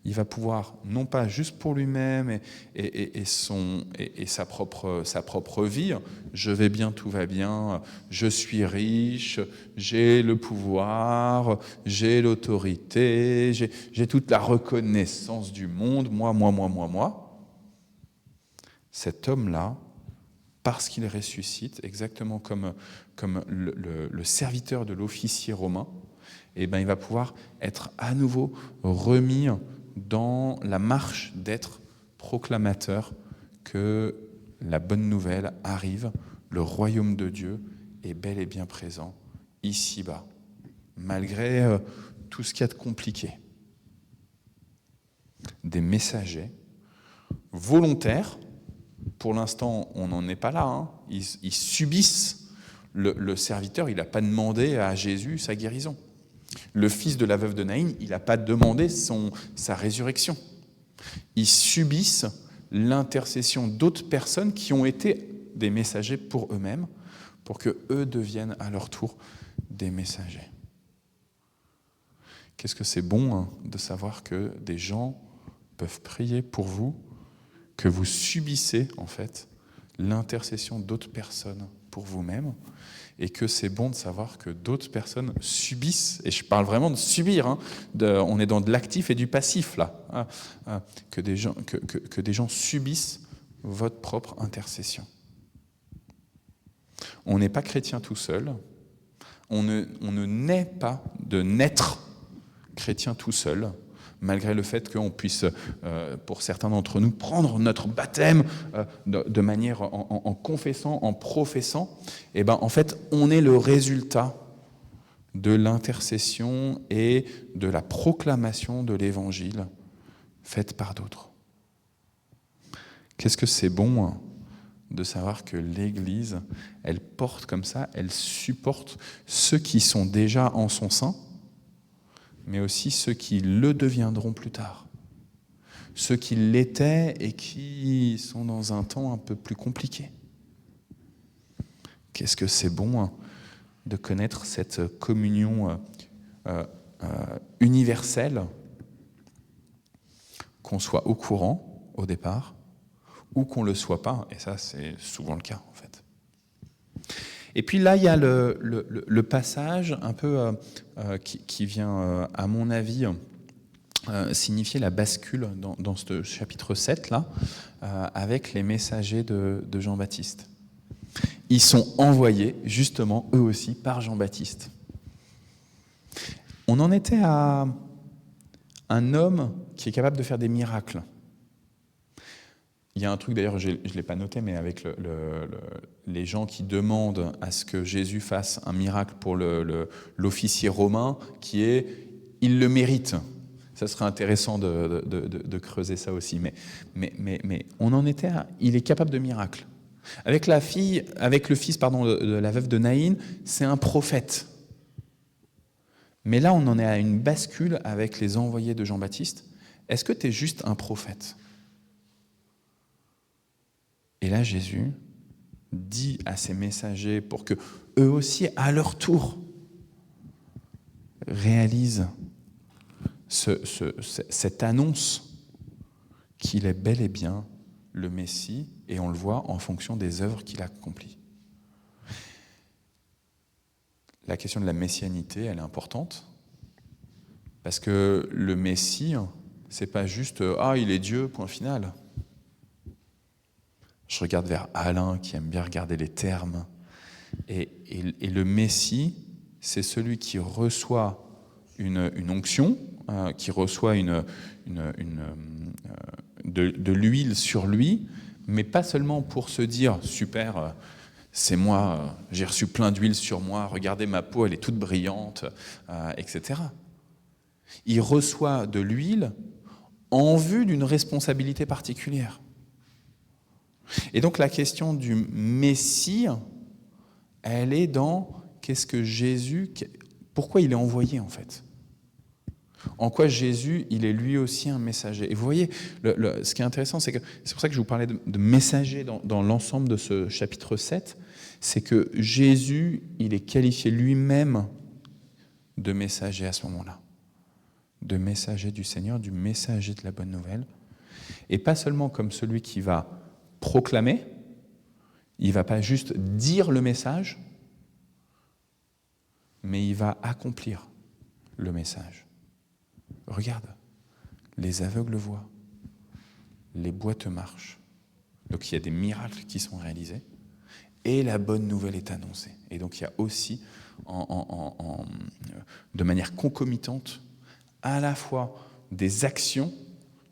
il va pouvoir, non pas juste pour lui-même et sa propre vie, je vais bien, tout va bien, je suis riche, j'ai le pouvoir, j'ai l'autorité, j'ai toute la reconnaissance du monde, moi, cet homme-là, parce qu'il ressuscite, exactement comme le serviteur de l'officier romain, eh ben, il va pouvoir être à nouveau remis dans la marche d'être proclamateur que la bonne nouvelle arrive, le royaume de Dieu est bel et bien présent ici-bas, malgré tout ce qu'il y a de compliqué. Des messagers volontaires, pour l'instant on n'en est pas là, hein. Ils subissent le serviteur, il n'a pas demandé à Jésus sa guérison. Le fils de la veuve de Naïn, il n'a pas demandé sa résurrection. Ils subissent l'intercession d'autres personnes qui ont été des messagers pour eux-mêmes, pour qu'eux deviennent à leur tour des messagers. Qu'est-ce que c'est bon, hein, de savoir que des gens peuvent prier pour vous, que vous subissez en fait l'intercession d'autres personnes pour vous-même, et que c'est bon de savoir que d'autres personnes subissent, et je parle vraiment de subir, hein, on est dans de l'actif et du passif là, que des gens subissent votre propre intercession. On n'est pas chrétien tout seul, on ne naît pas de naître chrétien tout seul, malgré le fait qu'on puisse, pour certains d'entre nous, prendre notre baptême de manière en confessant, en professant. Et ben, en fait, on est le résultat de l'intercession et de la proclamation de l'évangile faite par d'autres. Qu'est-ce que c'est bon, hein, de savoir que l'Église, elle porte comme ça, elle supporte ceux qui sont déjà en son sein, mais aussi ceux qui le deviendront plus tard, ceux qui l'étaient et qui sont dans un temps un peu plus compliqué. Qu'est-ce que c'est bon, hein, de connaître cette communion universelle, qu'on soit au courant au départ, ou qu'on ne le soit pas, et ça c'est souvent le cas en fait. Et puis là, il y a le passage un peu qui vient, à mon avis, signifier la bascule dans ce chapitre 7, là, avec les messagers de Jean-Baptiste. Ils sont envoyés, justement, eux aussi, par Jean-Baptiste. On en était à un homme qui est capable de faire des miracles. Il y a un truc, d'ailleurs, je ne l'ai pas noté, mais avec les gens qui demandent à ce que Jésus fasse un miracle pour l'officier romain, qui est « il le mérite ». Ça serait intéressant de creuser ça aussi. Mais on en était à « il est capable de miracles ». Avec le fils de la veuve de Naïn, c'est un prophète. Mais là, on en est à une bascule avec les envoyés de Jean-Baptiste. Est-ce que tu es juste un prophète ? Et là, Jésus dit à ses messagers pour que eux aussi, à leur tour, réalisent cette annonce qu'il est bel et bien le Messie, et on le voit en fonction des œuvres qu'il accomplit. La question de la messianité, elle est importante, parce que le Messie, c'est pas juste « ah, il est Dieu, point final ». Je regarde vers Alain, qui aime bien regarder les termes. Et le Messie, c'est celui qui reçoit une onction, qui reçoit de l'huile sur lui, mais pas seulement pour se dire « super, c'est moi, j'ai reçu plein d'huile sur moi, regardez ma peau, elle est toute brillante, etc. » Il reçoit de l'huile en vue d'une responsabilité particulière. Et donc la question du Messie, elle est dans pourquoi il est envoyé en fait ? En quoi Jésus, il est lui aussi un messager ? Et vous voyez, ce qui est intéressant, c'est pour ça que je vous parlais de messager dans l'ensemble de ce chapitre 7, c'est que Jésus, il est qualifié lui-même de messager à ce moment-là. De messager du Seigneur, du messager de la bonne nouvelle. Et pas seulement comme celui qui va proclamer, il ne va pas juste dire le message, mais il va accomplir le message. Regarde, les aveugles voient, les boiteux marchent, Donc il y a des miracles qui sont réalisés, et la bonne nouvelle est annoncée. Et donc il y a aussi, de manière concomitante, à la fois des actions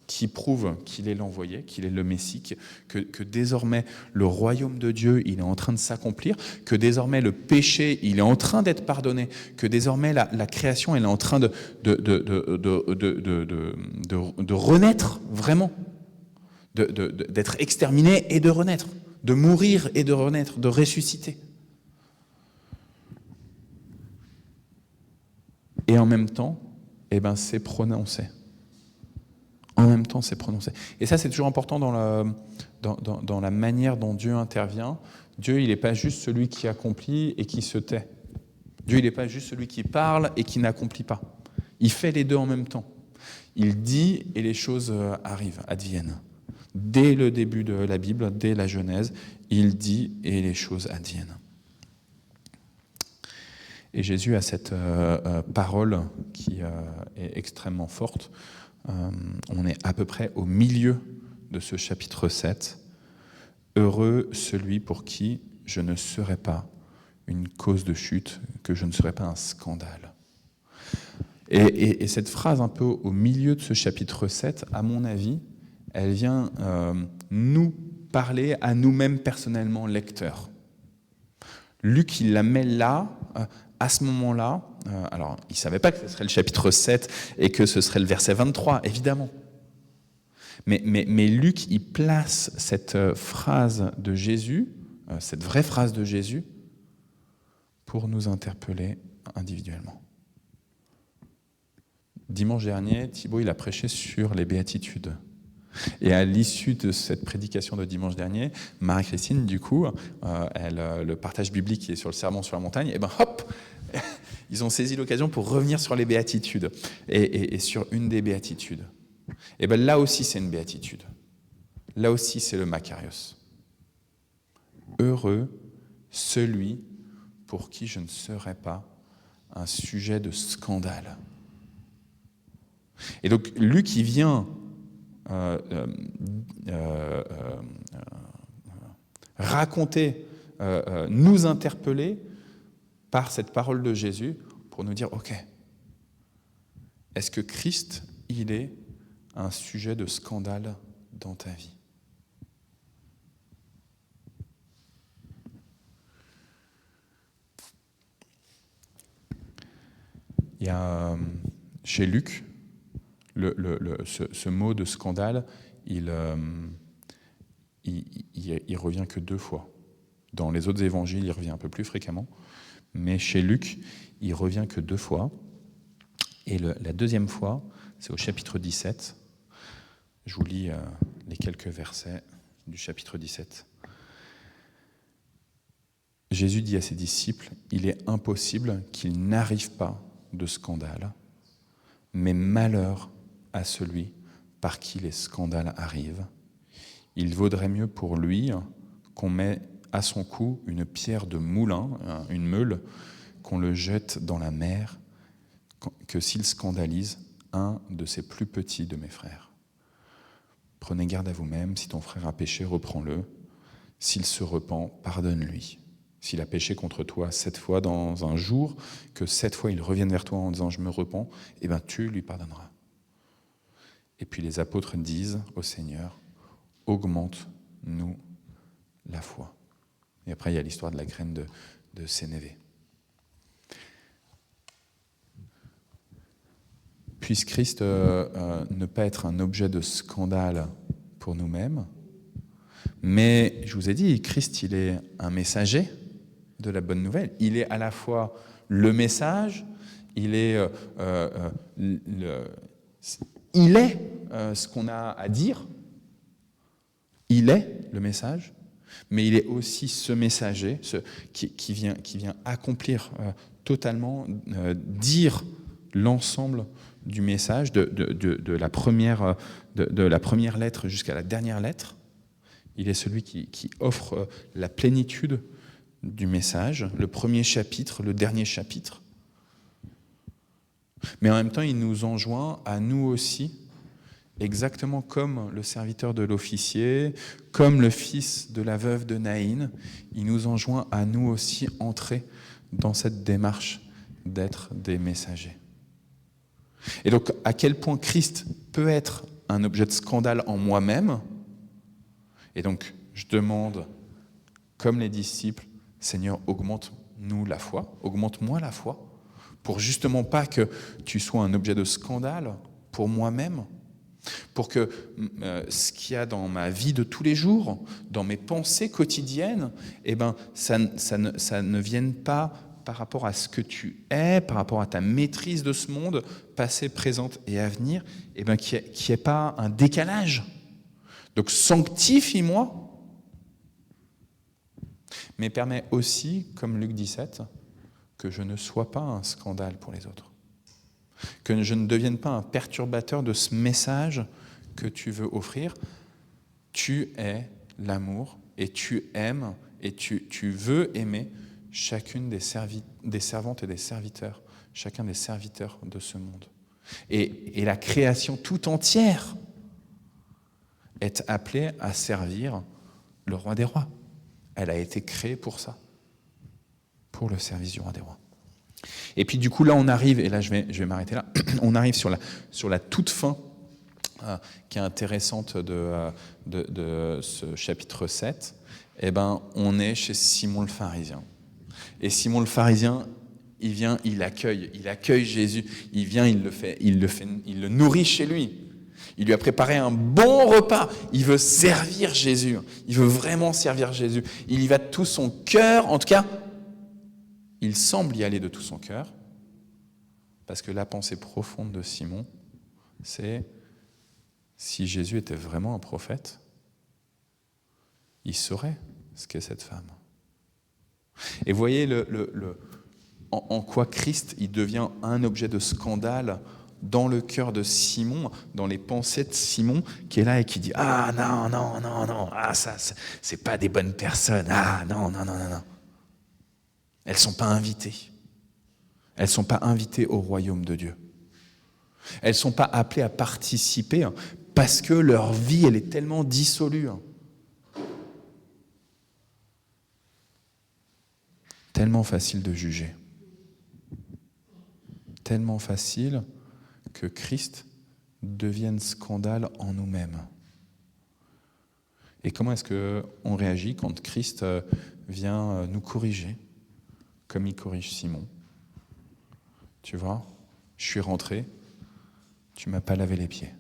qui prouvent qu'il est l'envoyé, qu'il est le Messie, que désormais le royaume de Dieu, il est en train de s'accomplir, que désormais le péché, il est en train d'être pardonné, que désormais la création, elle est en train de renaître vraiment, d'être exterminée et de renaître, de mourir et de renaître, de ressusciter. Et en même temps, c'est prononcé. En même temps, c'est prononcé. Et ça, c'est toujours important dans la manière dont Dieu intervient. Dieu, il n'est pas juste celui qui accomplit et qui se tait. Dieu, il n'est pas juste celui qui parle et qui n'accomplit pas. Il fait les deux en même temps. Il dit et les choses arrivent, adviennent. Dès le début de la Bible, dès la Genèse, il dit et les choses adviennent. Et Jésus a cette parole qui est extrêmement forte. On est à peu près au milieu de ce chapitre 7. Heureux celui pour qui je ne serai pas une cause de chute, que je ne serai pas un scandale. Et cette phrase un peu au milieu de ce chapitre 7, à mon avis, elle vient nous parler à nous-mêmes personnellement, lecteurs. Luc, il la met là, à ce moment-là. Alors, il ne savait pas que ce serait le chapitre 7 et que ce serait le verset 23, évidemment. Mais Luc, il place cette phrase de Jésus, cette vraie phrase de Jésus, pour nous interpeller individuellement. Dimanche dernier, Thibaut, il a prêché sur les béatitudes. Et à l'issue de cette prédication de dimanche dernier, Marie-Christine, du coup, le partage biblique qui est sur le sermon sur la montagne, et hop, ils ont saisi l'occasion pour revenir sur les béatitudes et sur une des béatitudes. Et là aussi, c'est une béatitude. Là aussi, c'est le Makarios. Heureux celui pour qui je ne serai pas un sujet de scandale. Et donc, Luc, il vient raconter, nous interpeller par cette parole de Jésus pour nous dire, ok, est-ce que Christ, il est un sujet de scandale dans ta vie? Il y a chez Luc, ce mot de scandale, il revient que 2 fois. Dans les autres évangiles, il revient un peu plus fréquemment, mais chez Luc, il revient que 2 fois. Et la deuxième fois, c'est au chapitre 17. Je vous lis les quelques versets du chapitre 17. Jésus dit à ses disciples, « Il est impossible qu'il n'arrive pas de scandale, mais malheur à celui par qui les scandales arrivent. Il vaudrait mieux pour lui qu'on met à son cou une pierre de moulin, une meule, qu'on le jette dans la mer, que s'il scandalise un de ses plus petits de mes frères. Prenez garde à vous-même, si ton frère a péché, reprends-le. S'il se repent, pardonne-lui. S'il a péché contre toi 7 fois dans un jour, que 7 fois il revienne vers toi en disant « je me repens », tu lui pardonneras. Et puis les apôtres disent au Seigneur, augmente-nous la foi. Et après, il y a l'histoire de la graine de Sénévé. Puisse Christ ne pas être un objet de scandale pour nous-mêmes, mais je vous ai dit, Christ, il est un messager de la bonne nouvelle. Il est à la fois le message, il est ce qu'on a à dire, il est le message, mais il est aussi ce messager qui vient accomplir totalement, dire l'ensemble du message, de la première lettre jusqu'à la dernière lettre. Il est celui qui offre la plénitude du message, le premier chapitre, le dernier chapitre. Mais en même temps, il nous enjoint à nous aussi exactement comme le serviteur de l'officier, comme le fils de la veuve de Naïn, il nous enjoint à nous aussi entrer dans cette démarche d'être des messagers. Et donc, à quel point Christ peut être un objet de scandale en moi-même. Et donc, je demande, comme les disciples, Seigneur, augmente-nous la foi, augmente-moi la foi, pour justement pas que tu sois un objet de scandale pour moi-même, pour que ce qu'il y a dans ma vie de tous les jours, dans mes pensées quotidiennes, eh ben, ça ne vienne pas par rapport à ce que tu es, par rapport à ta maîtrise de ce monde, passé, présent et à venir, eh ben, qu'il n'y ait pas un décalage. Donc sanctifie-moi, mais permets aussi, comme Luc 17, que je ne sois pas un scandale pour les autres. Que je ne devienne pas un perturbateur de ce message que tu veux offrir. Tu es l'amour et tu aimes et tu veux aimer chacune des servantes et des serviteurs, chacun des serviteurs de ce monde. Et la création tout entière est appelée à servir le roi des rois. Elle a été créée pour ça, pour le service du roi des rois. Et puis du coup là on arrive, et là je vais m'arrêter là, on arrive sur la toute fin qui est intéressante de ce chapitre 7. Eh ben, on est chez Simon le pharisien. Et Simon le pharisien, il vient, il accueille Jésus, il vient, il le nourrit chez lui. Il lui a préparé un bon repas. Il veut servir Jésus. Il veut vraiment servir Jésus. Il y va de tout son cœur. En tout cas, il semble y aller de tout son cœur. Parce que la pensée profonde de Simon, c'est si Jésus était vraiment un prophète, il saurait ce qu'est cette femme. Et vous voyez en quoi Christ il devient un objet de scandale dans le cœur de Simon, dans les pensées de Simon, qui est là et qui dit « Ah non, ah ça, c'est pas des bonnes personnes, ah non. » Elles ne sont pas invitées. Elles ne sont pas invitées au royaume de Dieu. Elles ne sont pas appelées à participer parce que leur vie, elle est tellement dissolue. Tellement facile de juger. Tellement facile que Christ devienne scandale en nous-mêmes. Et comment est-ce qu'on réagit quand Christ vient nous corriger, comme il corrige Simon? Tu vois, je suis rentré, tu m'as pas lavé les pieds.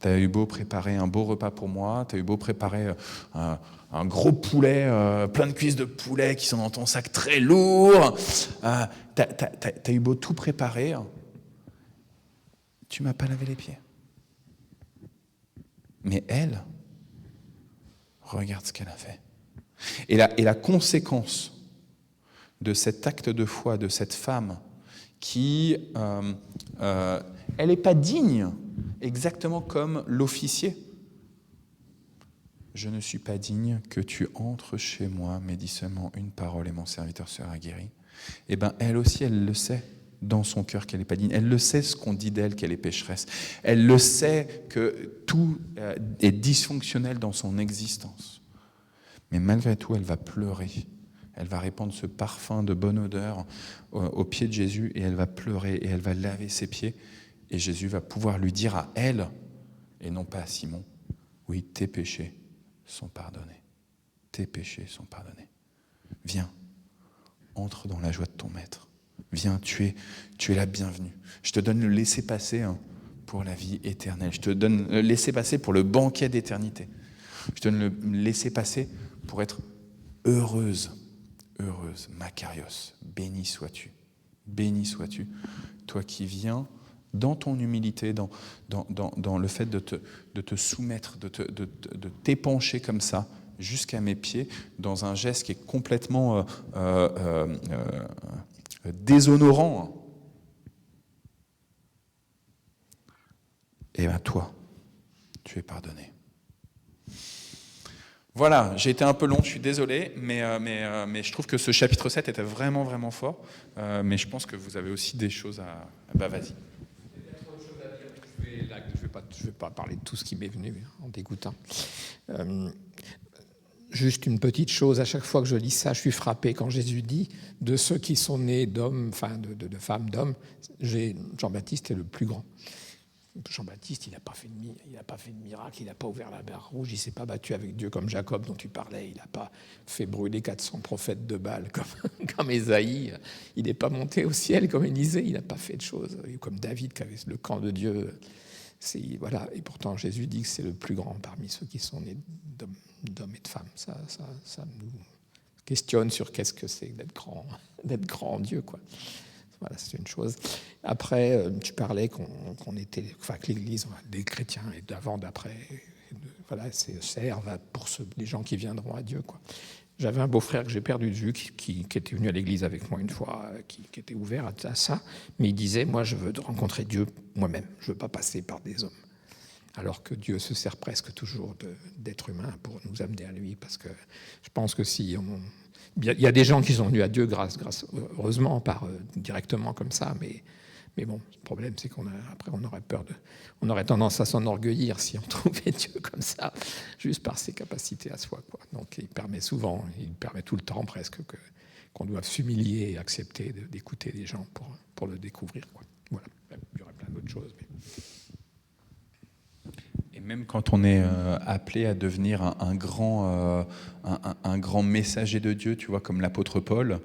Tu as eu beau préparer un beau repas pour moi, tu as eu beau préparer un gros poulet, plein de cuisses de poulet qui sont dans ton sac très lourd, t'as eu beau tout préparer, tu m'as pas lavé les pieds. Mais elle, regarde ce qu'elle a fait. Et la conséquence de cet acte de foi, de cette femme qui, elle n'est pas digne, exactement comme l'officier. Je ne suis pas digne que tu entres chez moi, mais dis seulement une parole et mon serviteur sera guéri. Eh bien, elle aussi, elle le sait dans son cœur qu'elle n'est pas digne. Elle le sait ce qu'on dit d'elle, qu'elle est pécheresse. Elle le sait que tout est dysfonctionnel dans son existence. Mais malgré tout, elle va pleurer. Elle va répandre ce parfum de bonne odeur aux pieds de Jésus et elle va pleurer et elle va laver ses pieds. Et Jésus va pouvoir lui dire à elle, et non pas à Simon, oui, tes péchés sont pardonnés. Tes péchés sont pardonnés. Viens, entre dans la joie de ton maître. Viens, tu es la bienvenue. Je te donne le laissez-passer pour la vie éternelle. Je te donne le laissez-passer pour le banquet d'éternité. Je te donne le laissez-passer pour être heureuse, Makarios. Béni sois-tu, toi qui viens dans ton humilité, dans le fait de te soumettre, de t'épancher comme ça jusqu'à mes pieds, dans un geste qui est complètement déshonorant. Et bien toi, tu es pardonné. Voilà, j'ai été un peu long, je suis désolé, mais je trouve que ce chapitre 7 était vraiment, vraiment fort. Mais je pense que vous avez aussi des choses à... Bah vas-y. Peut-être autre chose à dire. Je vais je vais pas parler de tout ce qui m'est venu en dégoûtant. Juste une petite chose, à chaque fois que je lis ça, je suis frappé quand Jésus dit de ceux qui sont nés d'hommes, enfin de femmes, d'hommes, Jean-Baptiste est le plus grand. Jean-Baptiste, il n'a pas fait de miracle, il n'a pas ouvert la mer Rouge, il ne s'est pas battu avec Dieu comme Jacob dont tu parlais, il n'a pas fait brûler 400 prophètes de Baal comme Ésaïe, il n'est pas monté au ciel comme Élisée, il n'a pas fait de choses, comme David qui avait le camp de Dieu. Voilà. Et pourtant, Jésus dit que c'est le plus grand parmi ceux qui sont nés d'hommes et de femmes. Ça nous questionne sur qu'est-ce que c'est d'être grand en Dieu, quoi. Voilà, c'est une chose. Après, tu parlais que l'Église, des chrétiens, et d'avant, d'après, voilà, servent pour les gens qui viendront à Dieu, quoi. J'avais un beau-frère que j'ai perdu de vue, qui était venu à l'église avec moi une fois, qui était ouvert à ça, mais il disait, moi je veux rencontrer Dieu moi-même, je ne veux pas passer par des hommes. Alors que Dieu se sert presque toujours d'êtres humains pour nous amener à lui, parce que je pense que il y a des gens qui sont venus à Dieu heureusement, directement comme ça, mais bon, le problème c'est qu'après on aurait tendance à s'enorgueillir si on trouvait Dieu comme ça, juste par ses capacités à soi, quoi. Donc il permet tout le temps presque qu'on doive s'humilier et accepter d'écouter des gens pour le découvrir, quoi. Voilà, il y aurait plein d'autres choses. Et même quand on est appelé à devenir un grand messager de Dieu, tu vois, comme l'apôtre Paul,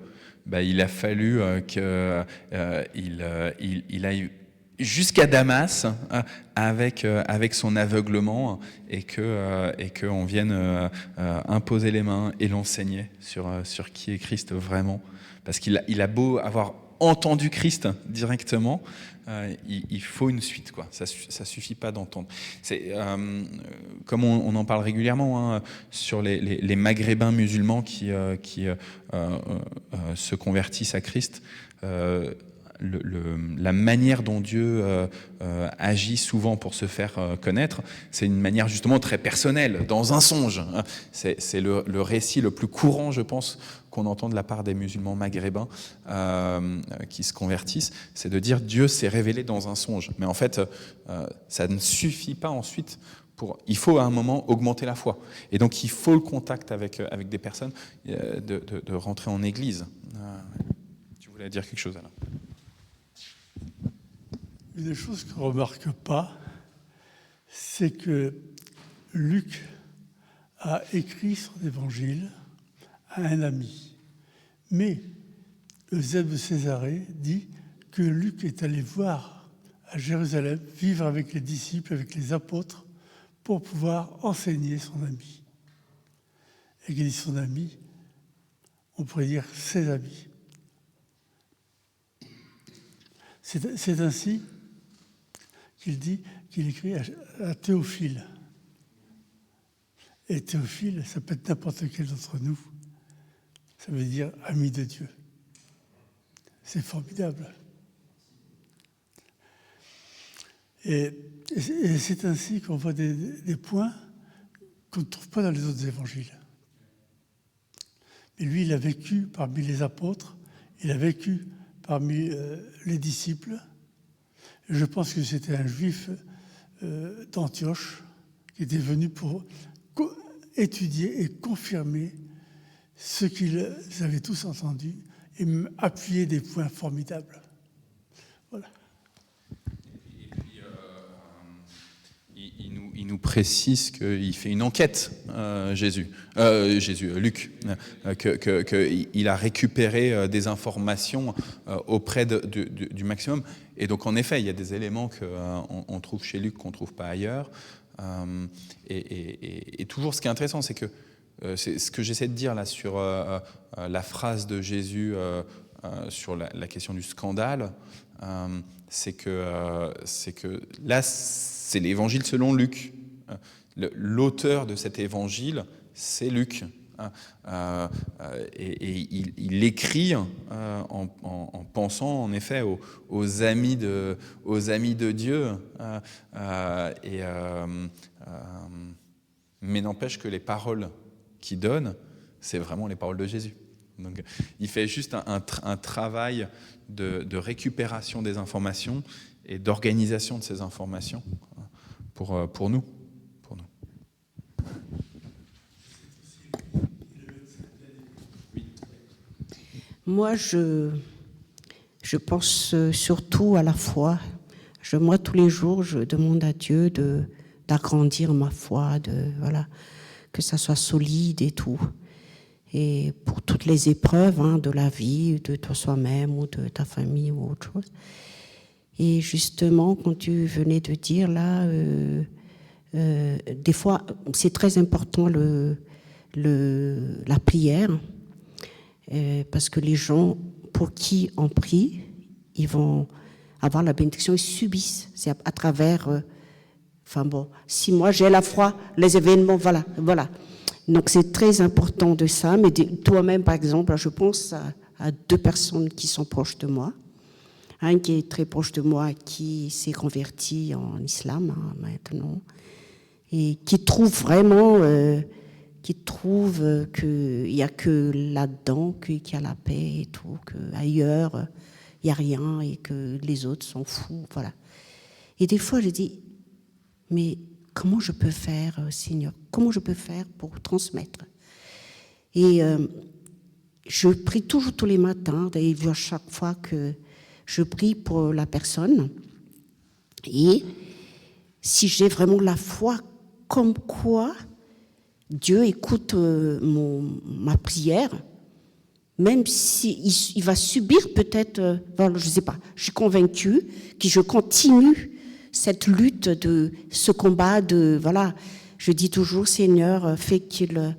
il a fallu qu'il aille jusqu'à Damas avec son aveuglement et qu'on vienne imposer les mains et l'enseigner sur qui est Christ vraiment. Parce qu'il a beau avoir entendu Christ directement, il faut une suite, quoi. Ça suffit pas d'entendre. C'est comme on en parle régulièrement, sur les Maghrébins musulmans qui se convertissent à Christ. La manière dont Dieu agit souvent pour se faire connaître, c'est une manière justement très personnelle, dans un songe. C'est le récit le plus courant, je pense, qu'on entend de la part des musulmans maghrébins qui se convertissent, c'est de dire Dieu s'est révélé dans un songe. Mais en fait, ça ne suffit pas ensuite. Il faut à un moment augmenter la foi. Et donc il faut le contact avec des personnes, de rentrer en église. Tu voulais dire quelque chose, Alain ? Une des choses qu'on ne remarque pas, c'est que Luc a écrit son évangile à un ami. Mais Eusèbe de Césarée dit que Luc est allé voir à Jérusalem, vivre avec les disciples, avec les apôtres, pour pouvoir enseigner son ami. Et qu'il dit son ami, on pourrait dire ses amis. C'est ainsi qu'il dit qu'il écrit à Théophile. Et Théophile, ça peut être n'importe quel d'entre nous. Ça veut dire ami de Dieu. C'est formidable. Et c'est ainsi qu'on voit des points qu'on ne trouve pas dans les autres évangiles. Mais lui, il a vécu parmi les apôtres, il a vécu parmi les disciples. Je pense que c'était un juif d'Antioche qui était venu pour étudier et confirmer ce qu'ils avaient tous entendu et appuyer des points formidables. Voilà. Et puis, il nous précise qu'il fait une enquête, Luc, qu'il a récupéré des informations auprès du maximum. Et donc, en effet, il y a des éléments qu'on trouve chez Luc qu'on ne trouve pas ailleurs. Et toujours, ce qui est intéressant, c'est que c'est ce que j'essaie de dire là sur la phrase de Jésus sur la question du scandale, c'est que là, c'est l'évangile selon Luc. L'auteur de cet évangile, c'est Luc. Et il écrit en pensant en effet aux amis de Dieu, mais n'empêche que les paroles qu'il donne, c'est vraiment les paroles de Jésus. Donc, il fait juste un travail de récupération des informations et d'organisation de ces informations pour nous. Pour nous. Moi, je pense surtout à la foi. Moi, tous les jours, je demande à Dieu d'agrandir ma foi, voilà, que ça soit solide et tout. Et pour toutes les épreuves de la vie, de toi soi-même ou de ta famille ou autre chose. Et justement, quand tu venais de dire là, des fois, c'est très important la prière, parce que les gens pour qui on prie, ils vont avoir la bénédiction, ils subissent. C'est à travers... si moi j'ai la foi, les événements, voilà. Donc c'est très important de ça, mais toi-même, par exemple, je pense à 2 personnes qui sont proches de moi. Un qui est très proche de moi, qui s'est converti en islam maintenant, et qui trouve vraiment... qu'il n'y a que là-dedans qu'il y a la paix et tout, qu'ailleurs, il n'y a rien et que les autres sont fous, voilà. Et des fois, je dis, mais comment je peux faire, Seigneur? Comment je peux faire pour transmettre? Et je prie toujours tous les matins, et à chaque fois que je prie pour la personne, et si j'ai vraiment la foi, comme quoi Dieu écoute ma prière, même s'il va subir peut-être, je ne sais pas, je suis convaincue que je continue cette lutte, ce combat, voilà. Je dis toujours, Seigneur, fais qu'il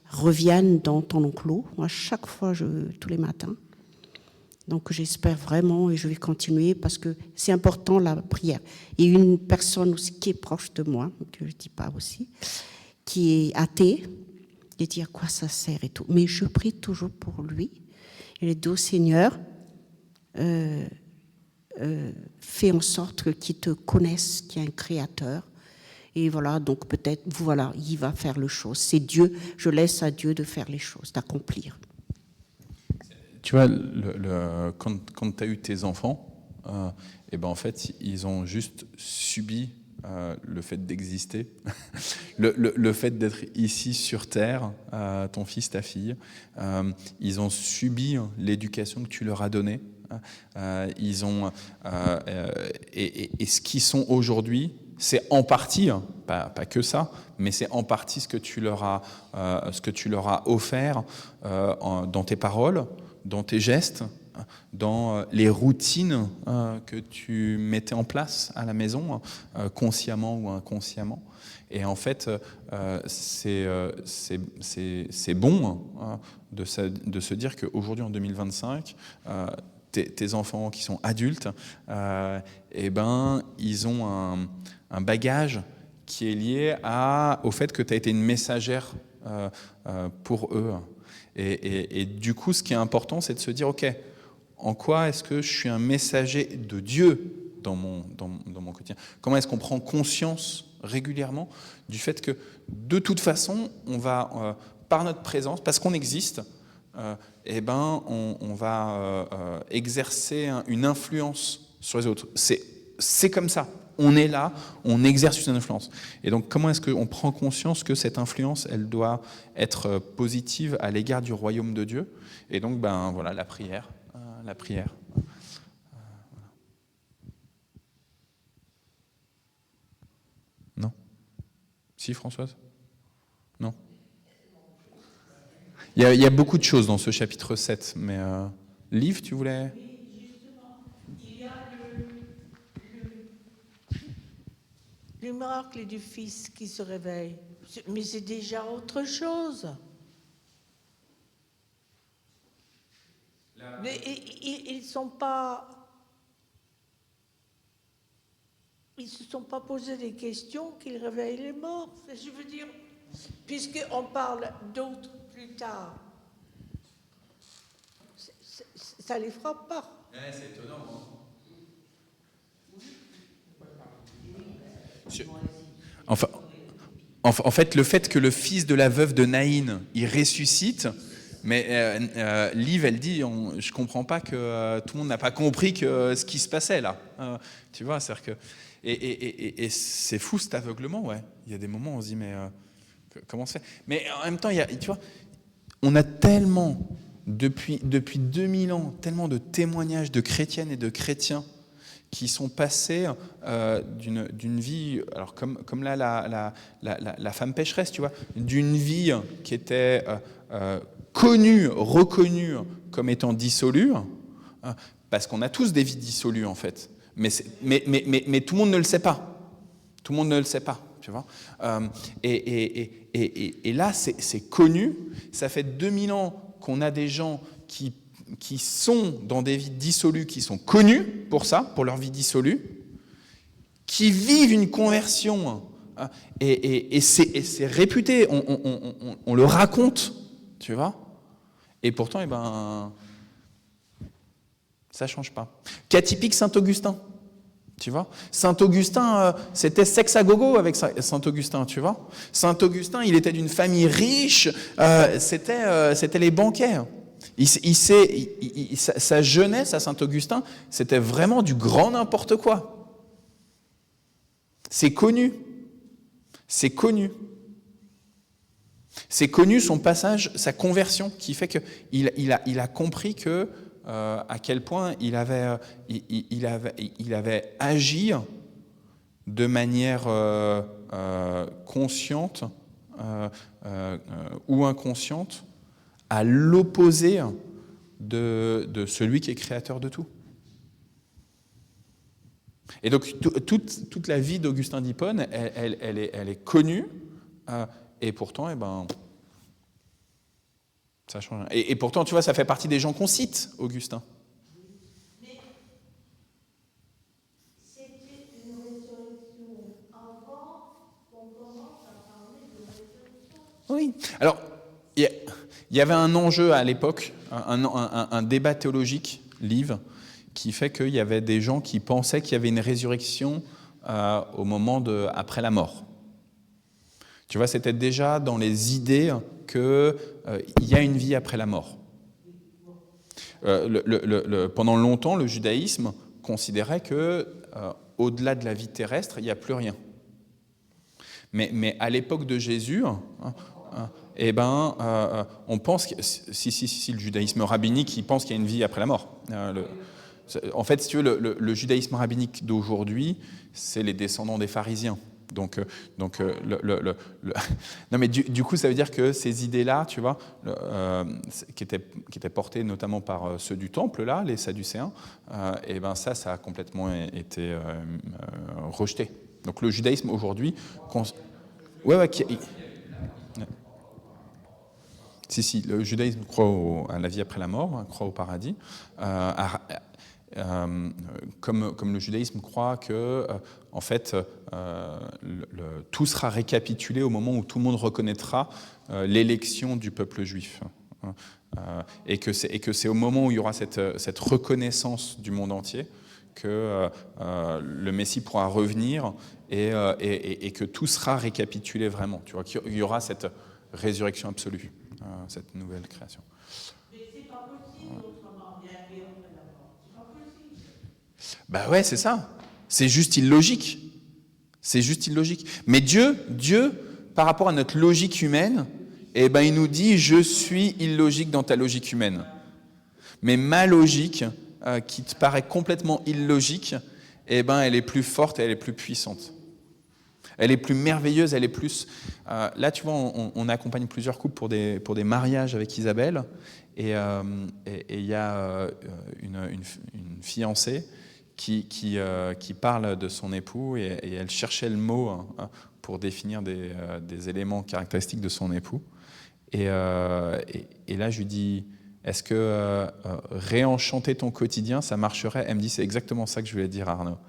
revienne dans ton enclos, à chaque fois, tous les matins. Donc j'espère vraiment et je vais continuer parce que c'est important la prière. Et une personne aussi qui est proche de moi, que je ne dis pas aussi, qui est athée, et dit à quoi ça sert et tout. Mais je prie toujours pour lui. Et je dis au Seigneur, fais en sorte qu'il te connaisse, qu'il y a un créateur. Et voilà, donc peut-être, voilà, il va faire les choses. C'est Dieu, je laisse à Dieu de faire les choses, d'accomplir. Tu vois, quand tu as eu tes enfants, et ben en fait, ils ont juste subi le fait d'exister, le fait d'être ici sur Terre, ton fils, ta fille. Ils ont subi l'éducation que tu leur as donnée. Ils ont et ce qu'ils sont aujourd'hui, c'est en partie, pas que ça, mais c'est en partie ce que tu leur as offert dans tes paroles, dans tes gestes, dans les routines que tu mettais en place à la maison, consciemment ou inconsciemment. Et en fait, c'est bon de se dire qu'aujourd'hui, en 2025, tes enfants qui sont adultes, eh ben, ils ont un bagage qui est lié au fait que tu as été une messagère pour eux. Et du coup, ce qui est important, c'est de se dire, OK, en quoi est-ce que je suis un messager de Dieu dans mon quotidien? Comment est-ce qu'on prend conscience régulièrement du fait que, de toute façon, on va, par notre présence, parce qu'on existe, eh ben, on va exercer une influence sur les autres. C'est comme ça. On est là, on exerce une influence. Et donc, comment est-ce qu'on prend conscience que cette influence, elle doit être positive à l'égard du royaume de Dieu? Et donc, ben voilà, la prière. Non? Si, Françoise? Non? Il y a beaucoup de choses dans ce chapitre 7, mais Liv, tu voulais... Le miracle du Fils qui se réveille. Mais c'est déjà autre chose. Mais ils sont pas... Ils ne se sont pas posé des questions qu'il réveille les morts. Je veux dire, puisqu'on parle d'autres plus tard, ça ne les frappe pas. C'est étonnant, hein. En fait, le fait que le fils de la veuve de Naïn, il ressuscite, mais Liv, elle dit, je comprends pas que tout le monde n'a pas compris ce qui se passait là. Tu vois, c'est-à-dire que... Et c'est fou cet aveuglement, ouais. Il y a des moments où on se dit, mais comment c'est? Mais en même temps, tu vois, on a tellement, depuis 2000 ans, tellement de témoignages de chrétiennes et de chrétiens qui sont passés d'une vie, alors comme là la femme pécheresse, tu vois, d'une vie qui était connue, reconnue comme étant dissolue, parce qu'on a tous des vies dissolues en fait, mais tout le monde ne le sait pas. Tout le monde ne le sait pas, tu vois. Et là, c'est connu. Ça fait 2000 ans qu'on a des gens qui sont dans des vies dissolues, qui sont connus pour ça, pour leur vie dissolue, qui vivent une conversion, et c'est réputé, on le raconte, tu vois. Et pourtant, ça ne change pas. Cas typique Saint-Augustin, tu vois. Saint-Augustin, c'était sexe à gogo avec Saint-Augustin, tu vois. Saint-Augustin, il était d'une famille riche, c'était les banquets. Sa jeunesse à Saint-Augustin, c'était vraiment du grand n'importe quoi. C'est connu. C'est connu. C'est connu son passage, sa conversion, qui fait qu'il a compris que à quel point il avait agi de manière consciente ou inconsciente à l'opposé de celui qui est créateur de tout. Et donc toute la vie d'Augustin d'Hippone, elle est connue, et pourtant, ça change rien. Et pourtant, tu vois, ça fait partie des gens qu'on cite, Augustin. Mais c'était une résurrection avant qu'on commence à parler de résurrection. Oui. Alors, il y avait un enjeu à l'époque, un débat théologique, livre, qui fait qu'il y avait des gens qui pensaient qu'il y avait une résurrection au moment après la mort. Tu vois, c'était déjà dans les idées qu'il y a une vie après la mort. Pendant longtemps, le judaïsme considérait que au-delà de la vie terrestre, il n'y a plus rien. Mais à l'époque de Jésus, on pense que si le judaïsme rabbinique, il pense qu'il y a une vie après la mort. En fait, si tu veux, le judaïsme rabbinique d'aujourd'hui, c'est les descendants des pharisiens. Donc non, mais du coup, ça veut dire que ces idées-là, tu vois, qui étaient portées notamment par ceux du temple, là, les Sadducéens, ça a complètement été rejeté. Donc le judaïsme aujourd'hui, Si, le judaïsme croit à la vie après la mort, croit au paradis. Comme le judaïsme croit que, en fait, tout sera récapitulé au moment où tout le monde reconnaîtra l'élection du peuple juif. Et que c'est au moment où il y aura cette reconnaissance du monde entier que le Messie pourra revenir et que tout sera récapitulé vraiment. Tu vois, qu'il y aura cette résurrection absolue, cette nouvelle création. Mais c'est pas possible autrement, il y a la vie après la mort. C'est pas possible. Bah ouais, c'est ça. C'est juste illogique. C'est juste illogique. Mais Dieu, par rapport à notre logique humaine, il nous dit « Je suis illogique dans ta logique humaine ». Mais ma logique, qui te paraît complètement illogique, elle est plus forte et elle est plus puissante. Elle est plus merveilleuse, elle est plus... là, tu vois, on accompagne plusieurs couples pour des mariages avec Isabelle, et il y a une fiancée qui parle de son épout, et elle cherchait le mot pour définir des éléments caractéristiques de son époux. Et là, je lui dis, est-ce que réenchanter ton quotidien, ça marcherait? Elle me dit, c'est exactement ça que je voulais dire, Arnaud.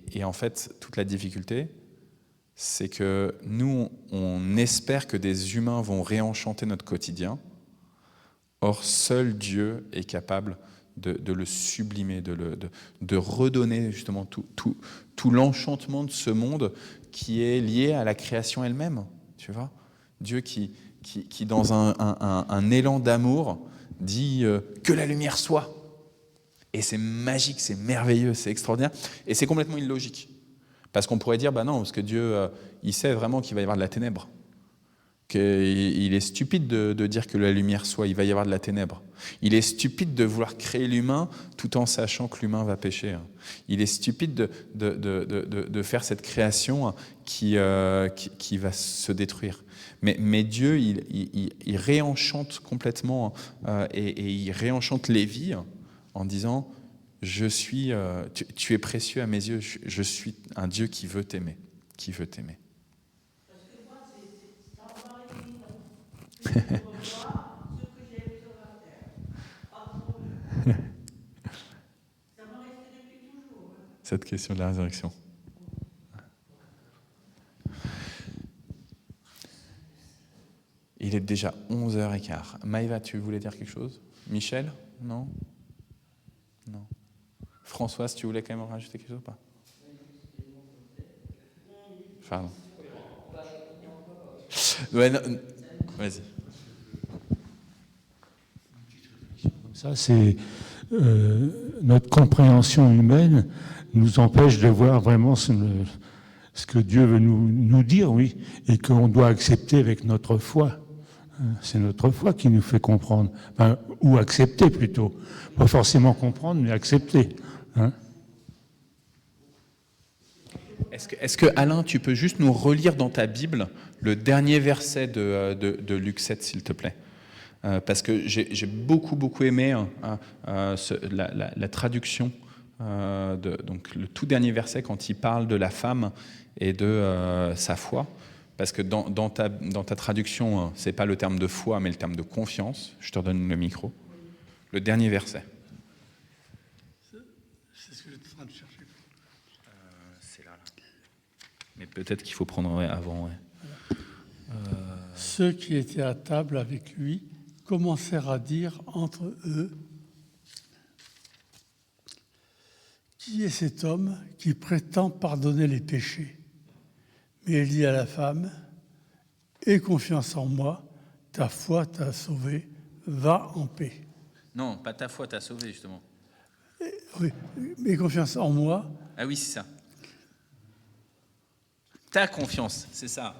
Et en fait, toute la difficulté, c'est que nous, on espère que des humains vont réenchanter notre quotidien. Or, seul Dieu est capable de le sublimer, de redonner justement tout l'enchantement de ce monde qui est lié à la création elle-même. Tu vois, Dieu qui dans un élan d'amour, dit que la lumière soit. Et c'est magique, c'est merveilleux, c'est extraordinaire. Et c'est complètement illogique. Parce qu'on pourrait dire, bah non, parce que Dieu, il sait vraiment qu'il va y avoir de la ténèbre. Qu'il est stupide de dire que la lumière soit, il va y avoir de la ténèbre. Il est stupide de vouloir créer l'humain tout en sachant que l'humain va pécher. Il est stupide de faire cette création qui va se détruire. Mais Dieu, il réenchante complètement et il réenchante les vies en disant « tu es précieux à mes yeux, je suis un Dieu qui veut t'aimer, qui veut t'aimer. » Cette question de la résurrection. Il est déjà 11h15. Maëva, tu voulais dire quelque chose? Michel? Non? Non. Françoise, tu voulais quand même rajouter quelque chose ou pas? Pardon. Ouais, non, vas-y. Ça, c'est notre compréhension humaine nous empêche de voir vraiment ce que Dieu veut nous dire, oui, et qu'on doit accepter avec notre foi. C'est notre foi qui nous fait comprendre, enfin, ou accepter plutôt. Pas forcément comprendre, mais accepter. Hein. Est-ce que Alain, tu peux juste nous relire dans ta Bible le dernier verset de Luc 7, s'il te plaît? Parce que j'ai beaucoup aimé la traduction, donc le tout dernier verset quand il parle de la femme et de sa foi. Parce que dans ta traduction, c'est pas le terme de foi, mais le terme de confiance. Je te redonne le micro. Le dernier verset. C'est ce que j'étais en train de chercher. C'est là. Mais peut-être qu'il faut prendre avant. Ouais. Ceux qui étaient à table avec lui commencèrent à dire entre eux: qui est cet homme qui prétend pardonner les péchés? Mais il dit à la femme: aie confiance en moi, ta foi t'a sauvé, va en paix. Non, pas ta foi t'a sauvé, justement. Oui, aie confiance en moi. Ah oui, c'est ça. Ta confiance, c'est ça.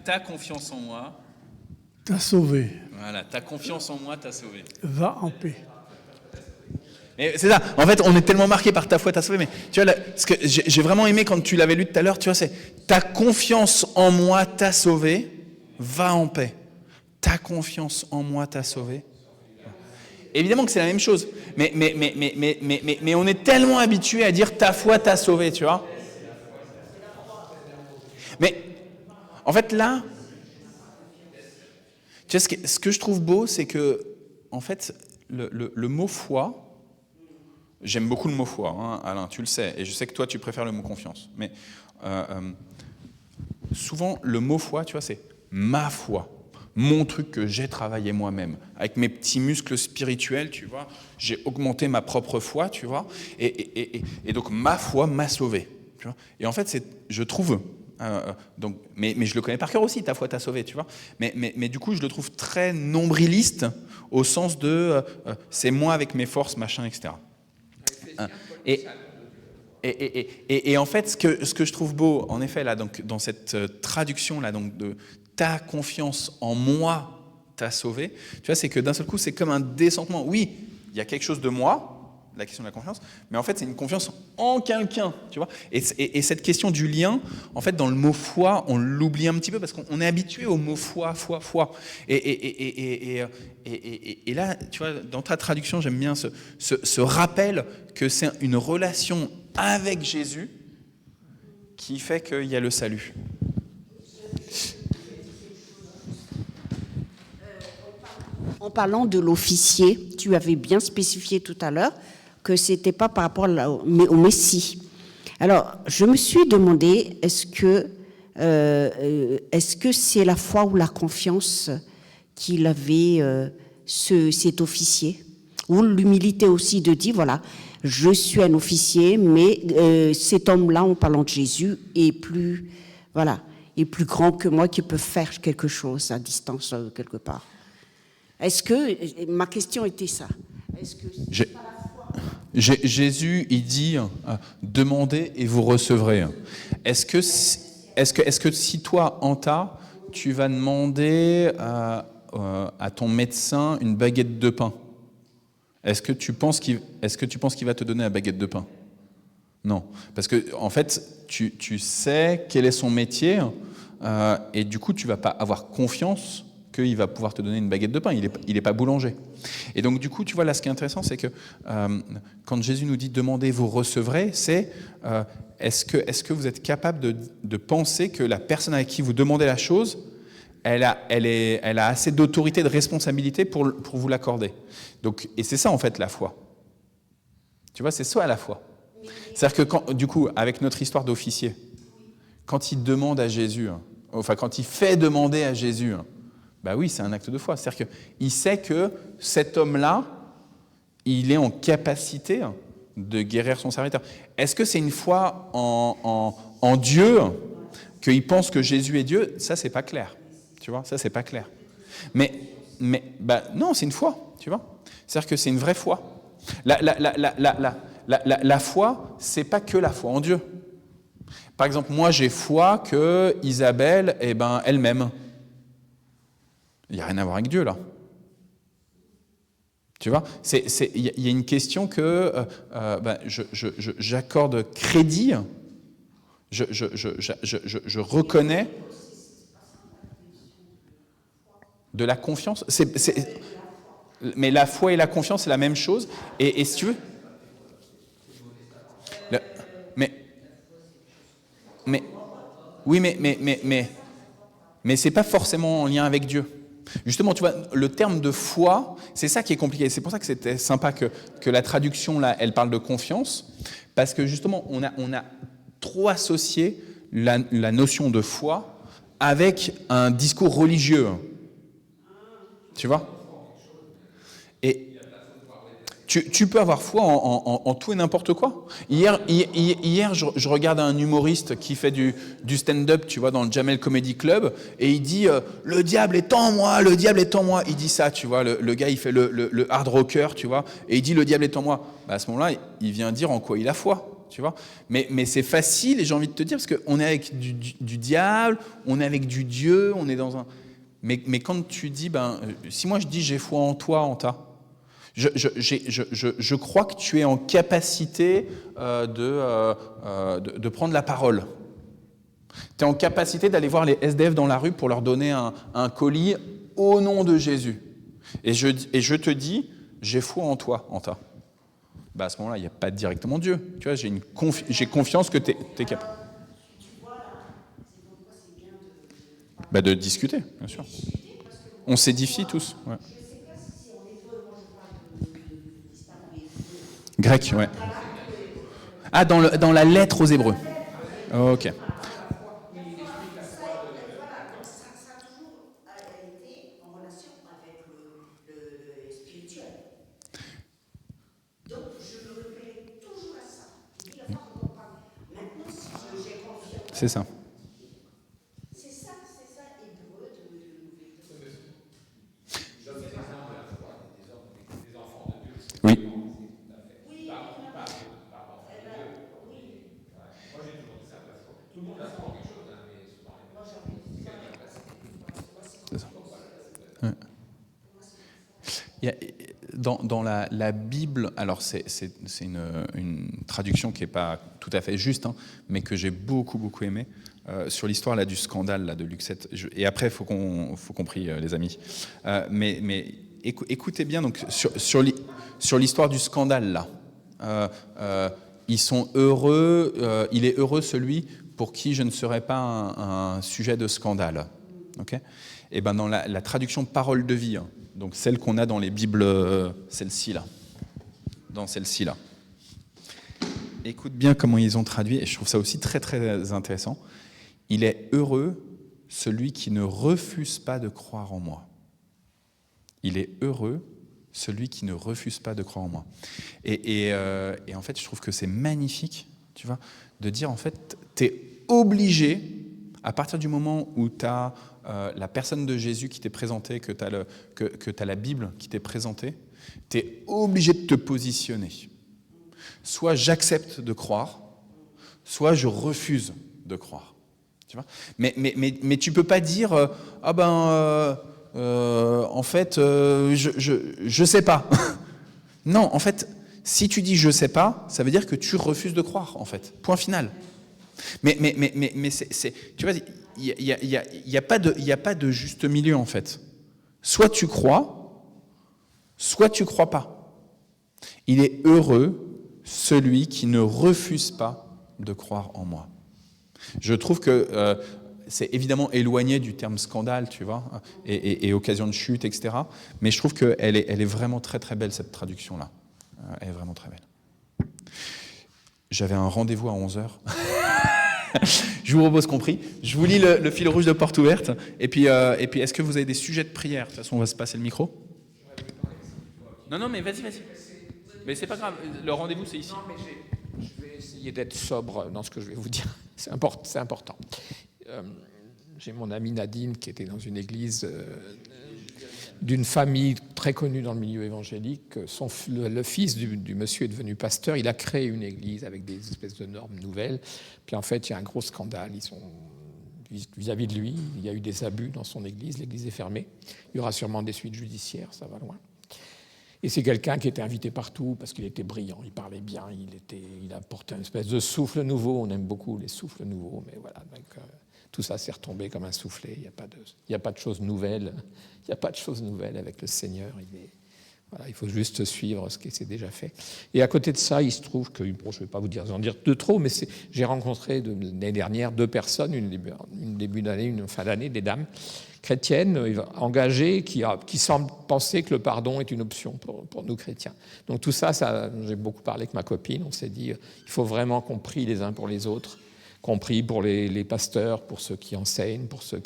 Ta confiance en moi. T'a sauvé. Voilà, ta confiance en moi t'a sauvé. Va en paix. Mais c'est ça. En fait, on est tellement marqué par ta foi t'a sauvé. Mais tu vois, ce que j'ai vraiment aimé quand tu l'avais lu tout à l'heure, tu vois, c'est ta confiance en moi t'a sauvé. Va en paix. Ta confiance en moi t'a sauvé. Évidemment que c'est la même chose. Mais on est tellement habitué à dire ta foi t'a sauvé, tu vois. Mais en fait là, tu vois, ce que je trouve beau, c'est que en fait le mot foi. J'aime beaucoup le mot foi, hein, Alain, tu le sais, et je sais que toi, tu préfères le mot confiance. Mais souvent, le mot foi, tu vois, c'est ma foi, mon truc que j'ai travaillé moi-même. Avec mes petits muscles spirituels, tu vois, j'ai augmenté ma propre foi, tu vois, et donc ma foi m'a sauvé. Tu vois. Et en fait, je trouve... donc, mais je le connais par cœur aussi, ta foi t'a sauvé, tu vois. Mais du coup, je le trouve très nombriliste, au sens de c'est moi avec mes forces, machin, etc. Et en fait, ce que je trouve beau, en effet, là, donc, dans cette traduction là, donc, de ta confiance en moi t'a sauvé, tu vois, c'est que d'un seul coup, c'est comme un descendement. Oui, il y a quelque chose de moi, la question de la confiance, mais en fait, c'est une confiance en quelqu'un, tu vois. Et cette question du lien, en fait, dans le mot foi, on l'oublie un petit peu parce qu'on est habitué au mot foi. Et là, tu vois, dans ta traduction, j'aime bien ce rappel que c'est une relation avec Jésus qui fait qu'il y a le salut. En parlant de l'officier, tu avais bien spécifié tout à l'heure que ce n'était pas par rapport au Messie. Alors, je me suis demandé, est-ce que c'est la foi ou la confiance qu'il avait, cet officier? Ou l'humilité aussi de dire, voilà, je suis un officier, mais cet homme-là, en parlant de Jésus, est plus grand que moi, qui peut faire quelque chose à distance, quelque part. Ma question était ça. Est-ce que J'ai- c'est pas la foi? Jésus, il dit demandez et vous recevrez. Est-ce que si toi, Anta, tu vas demander à ton médecin une baguette de pain, est-ce que tu penses qu'il va te donner la baguette de pain? Non, parce que en fait, tu sais quel est son métier et du coup, tu vas pas avoir confiance qu'il va pouvoir te donner une baguette de pain. Il est pas boulanger. Et donc, du coup, tu vois, là, ce qui est intéressant, c'est que quand Jésus nous dit « demandez, vous recevrez », c'est est-ce que vous êtes capable de penser que la personne à qui vous demandez la chose, elle a assez d'autorité, de responsabilité pour vous l'accorder. Donc, et c'est ça, en fait, la foi. Tu vois, c'est ça, la foi. C'est-à-dire que, du coup, avec notre histoire d'officier, quand il demande à Jésus, enfin, quand il fait demander à Jésus, bah oui, c'est un acte de foi. C'est-à-dire qu'il sait que cet homme-là, il est en capacité de guérir son serviteur. Est-ce que c'est une foi en Dieu, qu'il pense que Jésus est Dieu? Ça, c'est pas clair. Tu vois, ça, c'est pas clair. Mais bah, non, c'est une foi, tu vois. C'est-à-dire que c'est une vraie foi. La foi, c'est pas que la foi en Dieu. Par exemple, moi, j'ai foi que Isabelle, elle m'aime. Il n'y a rien à voir avec Dieu, là. Tu vois, il y a une question que j'accorde crédit, je reconnais de la confiance. Mais la foi et la confiance, c'est la même chose. Et si tu veux... Mais c'est pas forcément en lien avec Dieu. Justement, tu vois, le terme de foi, c'est ça qui est compliqué. C'est pour ça que c'était sympa que la traduction, là, elle parle de confiance, parce que justement, on a trop associé la notion de foi avec un discours religieux. Tu vois ? Et tu peux avoir foi en tout et n'importe quoi. Hier je regarde un humoriste qui fait du stand-up, tu vois, dans le Jamel Comedy Club, et il dit le diable est en moi, le diable est en moi. Il dit ça, tu vois, le gars, il fait le hard rocker, tu vois, et il dit le diable est en moi. Bah, à ce moment-là, il vient dire en quoi il a foi, tu vois. Mais c'est facile, et j'ai envie de te dire, parce qu'on est avec du diable, on est avec du Dieu, on est dans un... Mais quand tu dis, si moi je dis j'ai foi en toi, Anta, je crois que tu es en capacité de prendre la parole. Tu es en capacité d'aller voir les SDF dans la rue pour leur donner un colis au nom de Jésus. Et je te dis, j'ai foi en toi, Anta. Bah à ce moment-là, il n'y a pas directement Dieu. Tu vois, j'ai confiance que tu es capable. De discuter, bien sûr. On s'édifie tous. Ouais. Grec, ouais. Ah, dans la lettre aux Hébreux. Ok. C'est ça. Oui. Dans la Bible, alors c'est une traduction qui n'est pas tout à fait juste, mais que j'ai beaucoup aimé, sur l'histoire là, du scandale là, de Luc 7. Et après, il faut qu'on prie, les amis. Mais écoutez bien, donc, sur l'histoire du scandale là, ils sont heureux, il est heureux celui pour qui je ne serai pas un sujet de scandale. Okay ? Et dans la traduction parole de vie, donc celle qu'on a dans les Bibles, celle-ci là, dans celle-ci là. Écoute bien comment ils ont traduit, et je trouve ça aussi très très intéressant. Il est heureux celui qui ne refuse pas de croire en moi. Il est heureux celui qui ne refuse pas de croire en moi. Et en fait, je trouve que c'est magnifique, tu vois, de dire en fait, t'es obligé à partir du moment où tu as la personne de Jésus qui t'est présentée, que tu as la Bible qui t'est présentée, tu es obligé de te positionner. Soit j'accepte de croire, soit je refuse de croire. Tu vois, mais tu peux pas dire en fait je sais pas. Non, en fait, si tu dis je sais pas, ça veut dire que tu refuses de croire, en fait. Point final. Mais tu vois, il y a pas de juste milieu, en fait. Soit tu crois pas. Il est heureux celui qui ne refuse pas de croire en moi. Je trouve que c'est évidemment éloigné du terme scandale, tu vois, et occasion de chute, etc. Mais je trouve qu'elle est vraiment très très belle, cette traduction-là. Elle est vraiment très belle. J'avais un rendez-vous à 11h. Je vous propose qu'on prie. Je vous lis le fil rouge de Porte Ouverte. Et puis est-ce que vous avez des sujets de prière? De toute façon, on va se passer le micro. Non, mais vas-y. Mais c'est pas grave, le rendez-vous, c'est ici. Non, mais je vais essayer d'être sobre dans ce que je vais vous dire. C'est important. J'ai mon amie Nadine qui était dans une église d'une famille très connue dans le milieu évangélique. Le fils du monsieur est devenu pasteur. Il a créé une église avec des espèces de normes nouvelles. Puis en fait, il y a un gros scandale. Vis-à-vis de lui, il y a eu des abus dans son église. L'église est fermée. Il y aura sûrement des suites judiciaires, ça va loin. Et c'est quelqu'un qui était invité partout parce qu'il était brillant, il parlait bien, il apportait une espèce de souffle nouveau. On aime beaucoup les souffles nouveaux, mais voilà, donc, tout ça s'est retombé comme un soufflet. Il n'y a pas de choses nouvelles. Il n'y a pas de choses nouvelles avec le Seigneur. Il faut juste suivre ce qui s'est déjà fait. Et à côté de ça, il se trouve que, je ne vais pas vous en dire de trop, mais j'ai rencontré l'année dernière 2 personnes, une début d'année, une fin d'année, des dames chrétiennes engagées qui semblent penser que le pardon est une option pour nous chrétiens. Donc tout ça, j'ai beaucoup parlé avec ma copine. On s'est dit, il faut vraiment qu'on prie les uns pour les autres, qu'on prie pour les pasteurs, pour ceux qui enseignent, pour ceux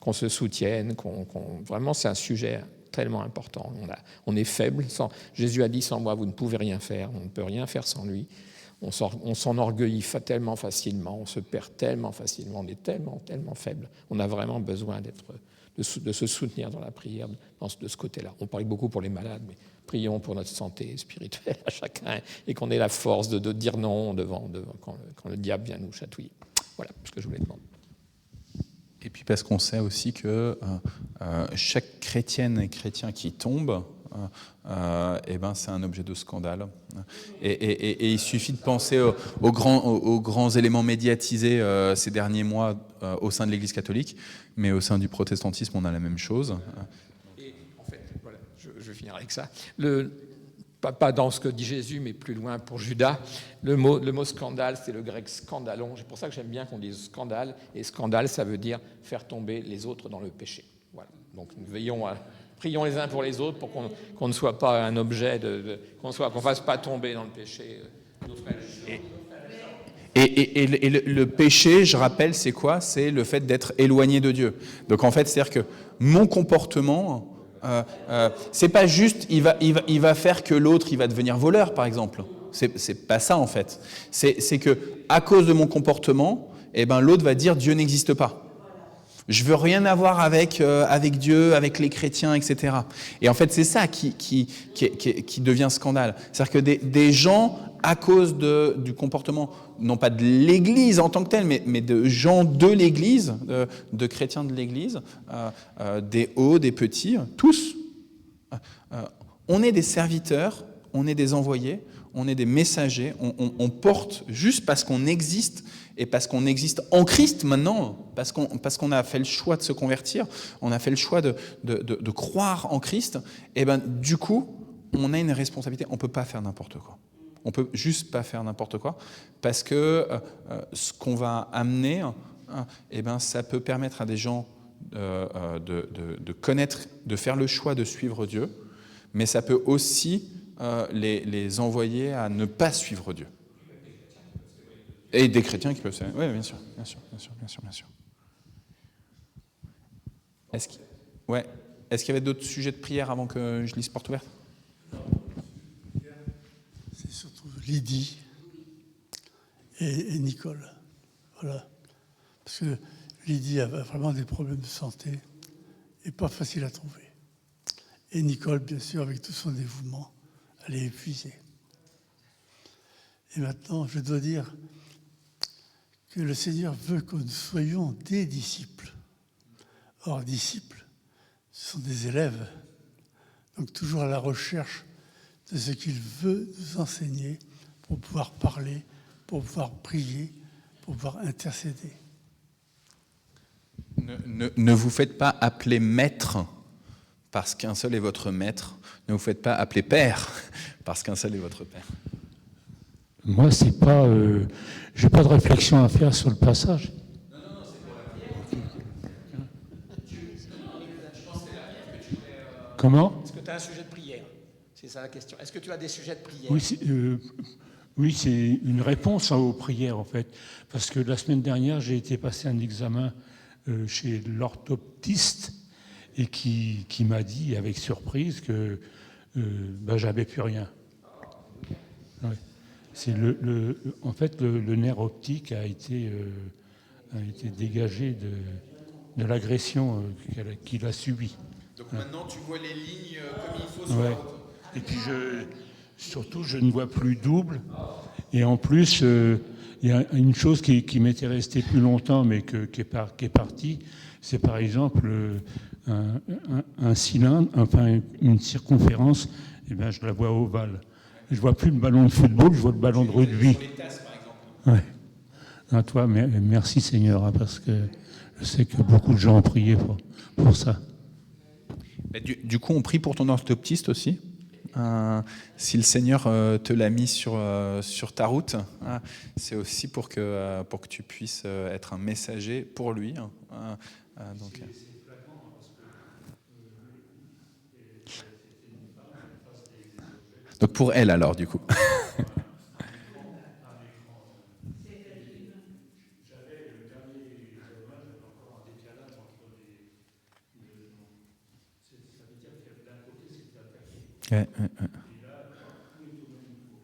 qu'on se soutienne. Vraiment, c'est un sujet tellement important. On est faible. Jésus a dit, sans moi, vous ne pouvez rien faire. On ne peut rien faire sans lui. On s'enorgueillit tellement facilement, on se perd tellement facilement, on est tellement faible. On a vraiment besoin de se soutenir dans la prière de ce côté-là. On parle beaucoup pour les malades, mais prions pour notre santé spirituelle à chacun et qu'on ait la force de dire non devant quand le diable vient nous chatouiller. Voilà ce que je voulais demander. Et puis parce qu'on sait aussi que chaque chrétienne et chrétien qui tombe, c'est un objet de scandale. Et il suffit de penser aux grands éléments médiatisés ces derniers mois au sein de l'Église catholique, mais au sein du protestantisme, on a la même chose. Et en fait, voilà, je vais finir avec ça. Pas dans ce que dit Jésus, mais plus loin pour Judas. Le mot scandale, c'est le grec scandalon. C'est pour ça que j'aime bien qu'on dise scandale. Et scandale, ça veut dire faire tomber les autres dans le péché. Voilà. Donc prions les uns pour les autres pour qu'on ne soit pas un objet, qu'on ne fasse pas tomber dans le péché nos frères. Et le péché, je rappelle, c'est quoi? C'est le fait d'être éloigné de Dieu. Donc en fait, c'est-à-dire que mon comportement, c'est pas juste, il va faire que l'autre, il va devenir voleur, par exemple. C'est pas ça en fait. C'est que à cause de mon comportement, l'autre va dire Dieu n'existe pas. Je veux rien avoir avec Dieu, avec les chrétiens, etc. Et en fait, c'est ça qui devient scandale. C'est-à-dire que des gens, à cause du comportement, non pas de l'Église en tant que telle, mais de gens de l'Église, de chrétiens de l'Église, des hauts, des petits, tous, on est des serviteurs, on est des envoyés, on est des messagers, on porte juste parce qu'on existe. Et parce qu'on existe en Christ maintenant, parce qu'on a fait le choix de se convertir, on a fait le choix de croire en Christ, du coup, on a une responsabilité. On ne peut pas faire n'importe quoi. On ne peut juste pas faire n'importe quoi, parce que ce qu'on va amener, ça peut permettre à des gens de connaître, de faire le choix de suivre Dieu, mais ça peut aussi les envoyer à ne pas suivre Dieu. Et des chrétiens qui peuvent se... Oui, bien sûr. Est-ce qu'il y avait d'autres sujets de prière avant que je lise Porte Ouverte? C'est surtout Lydie et Nicole. Voilà. Parce Lydie a vraiment des problèmes de santé et pas facile à trouver. Et Nicole, bien sûr, avec tout son dévouement, elle est épuisée. Et maintenant, je dois dire que le Seigneur veut que nous soyons des disciples. Or, disciples, ce sont des élèves, donc toujours à la recherche de ce qu'il veut nous enseigner pour pouvoir parler, pour pouvoir prier, pour pouvoir intercéder. Ne vous faites pas appeler maître parce qu'un seul est votre maître. Ne vous faites pas appeler père parce qu'un seul est votre père. Moi, c'est pas, j'ai pas de réflexion à faire sur le passage. Non, c'est pour la prière. Je pense que c'est la prière que tu voulais. Comment ? Est-ce que tu as un sujet de prière? C'est ça la question. Est-ce que tu as des sujets de prière? Oui, c'est une réponse aux prières, en fait. Parce que la semaine dernière, j'ai été passer un examen chez l'orthoptiste et qui m'a dit, avec surprise, que j'avais plus rien. Ouais. C'est en fait, le nerf optique a été dégagé de l'agression qu'il a subie. Donc maintenant, tu vois les lignes comme il faut sur la route. Et puis, surtout, je ne vois plus double. Et en plus, il y a une chose qui m'était restée plus longtemps, mais qui est partie, c'est par exemple un cylindre, enfin une circonférence, et bien, je la vois ovale. Je ne vois plus le ballon de football, je vois le ballon de rugby. Sur les tasses, par exemple. Ouais. À toi, merci Seigneur, parce que je sais que beaucoup de gens ont prié pour ça. Du coup, on prie pour ton orthoptiste aussi. Si le Seigneur te l'a mis sur ta route, c'est aussi pour que tu puisses être un messager pour lui. Donc pour elle alors, du coup. Ouais.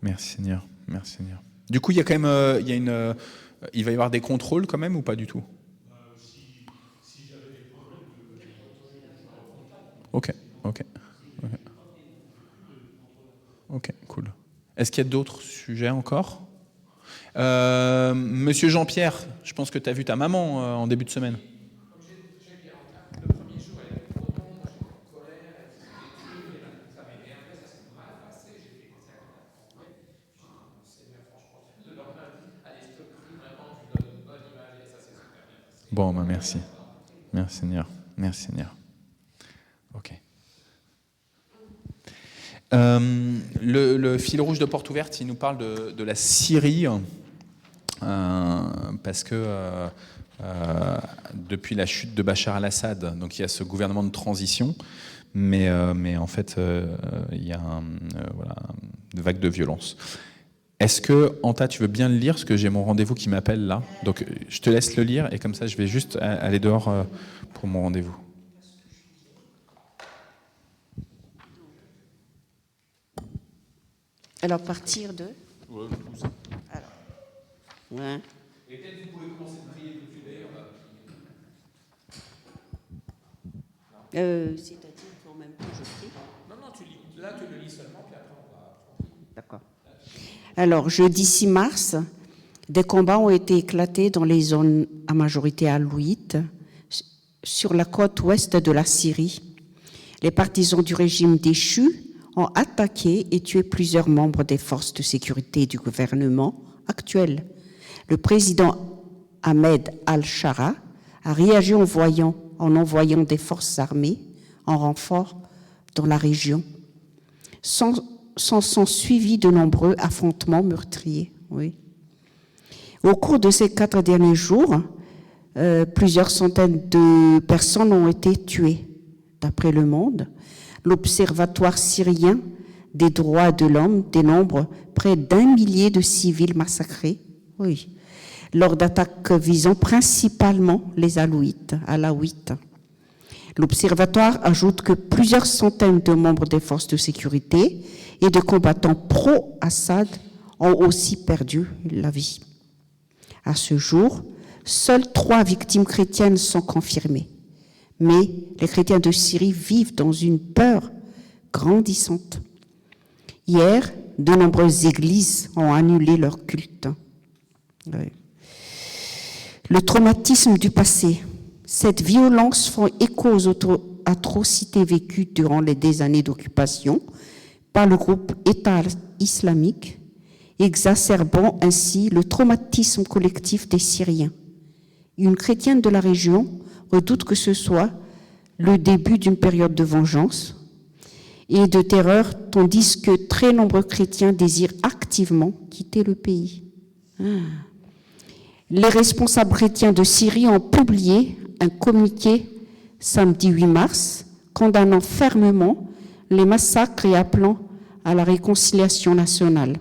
Merci Seigneur, merci Seigneur. Du coup, il y a quand même, il va y avoir des contrôles quand même ou pas du tout? Si j'avais des problèmes, Ok, cool. Est-ce qu'il y a d'autres sujets encore? Monsieur Jean-Pierre, je pense que tu as vu ta maman en début de semaine. Bon, merci. Merci Seigneur. Merci Seigneur. Ok. Le fil rouge de Porte Ouverte, il nous parle de la Syrie, parce que depuis la chute de Bachar al-Assad, donc il y a ce gouvernement de transition, mais en fait, il y a une vague de violence. Est-ce que, Anta, tu veux bien le lire, parce que j'ai mon rendez-vous qui m'appelle là. Donc, je te laisse le lire, et comme ça, je vais juste aller dehors pour mon rendez-vous. Alors, partir de... Ouais, tout ça. Alors, ouais. Et peut-être vous pouvez commencer à prier tout de suite, d'ailleurs. C'est-à-dire qu'en même temps, je prie. Non, tu lis. Là, tu le lis seulement, puis après, on va... D'accord. Alors, jeudi 6 mars, des combats ont été éclatés dans les zones à majorité alaouite sur la côte ouest de la Syrie. Les partisans du régime déchu ont attaqué et tué plusieurs membres des forces de sécurité du gouvernement actuel. Le président Ahmed al-Shara a réagi en envoyant des forces armées en renfort dans la région. S'en sont suivis de nombreux affrontements meurtriers. Oui. Au cours de ces 4 derniers jours, plusieurs centaines de personnes ont été tuées. D'après Le Monde, l'Observatoire syrien des droits de l'homme dénombre près d'1 millier de civils massacrés, oui, lors d'attaques visant principalement les alaouites. L'Observatoire ajoute que plusieurs centaines de membres des forces de sécurité et de combattants pro-Assad ont aussi perdu la vie. À ce jour, Seules 3 victimes chrétiennes sont confirmées. Mais les chrétiens de Syrie vivent dans une peur grandissante. Hier, de nombreuses églises ont annulé leur culte. Ouais. Le traumatisme du passé, cette violence font écho aux atrocités vécues durant des années d'occupation par le groupe État islamique, exacerbant ainsi le traumatisme collectif des Syriens. Une chrétienne de la région redoute que ce soit le début d'une période de vengeance et de terreur, tandis que très nombreux chrétiens désirent activement quitter le pays. Les responsables chrétiens de Syrie ont publié un communiqué samedi 8 mars, condamnant fermement les massacres et appelant à la réconciliation nationale.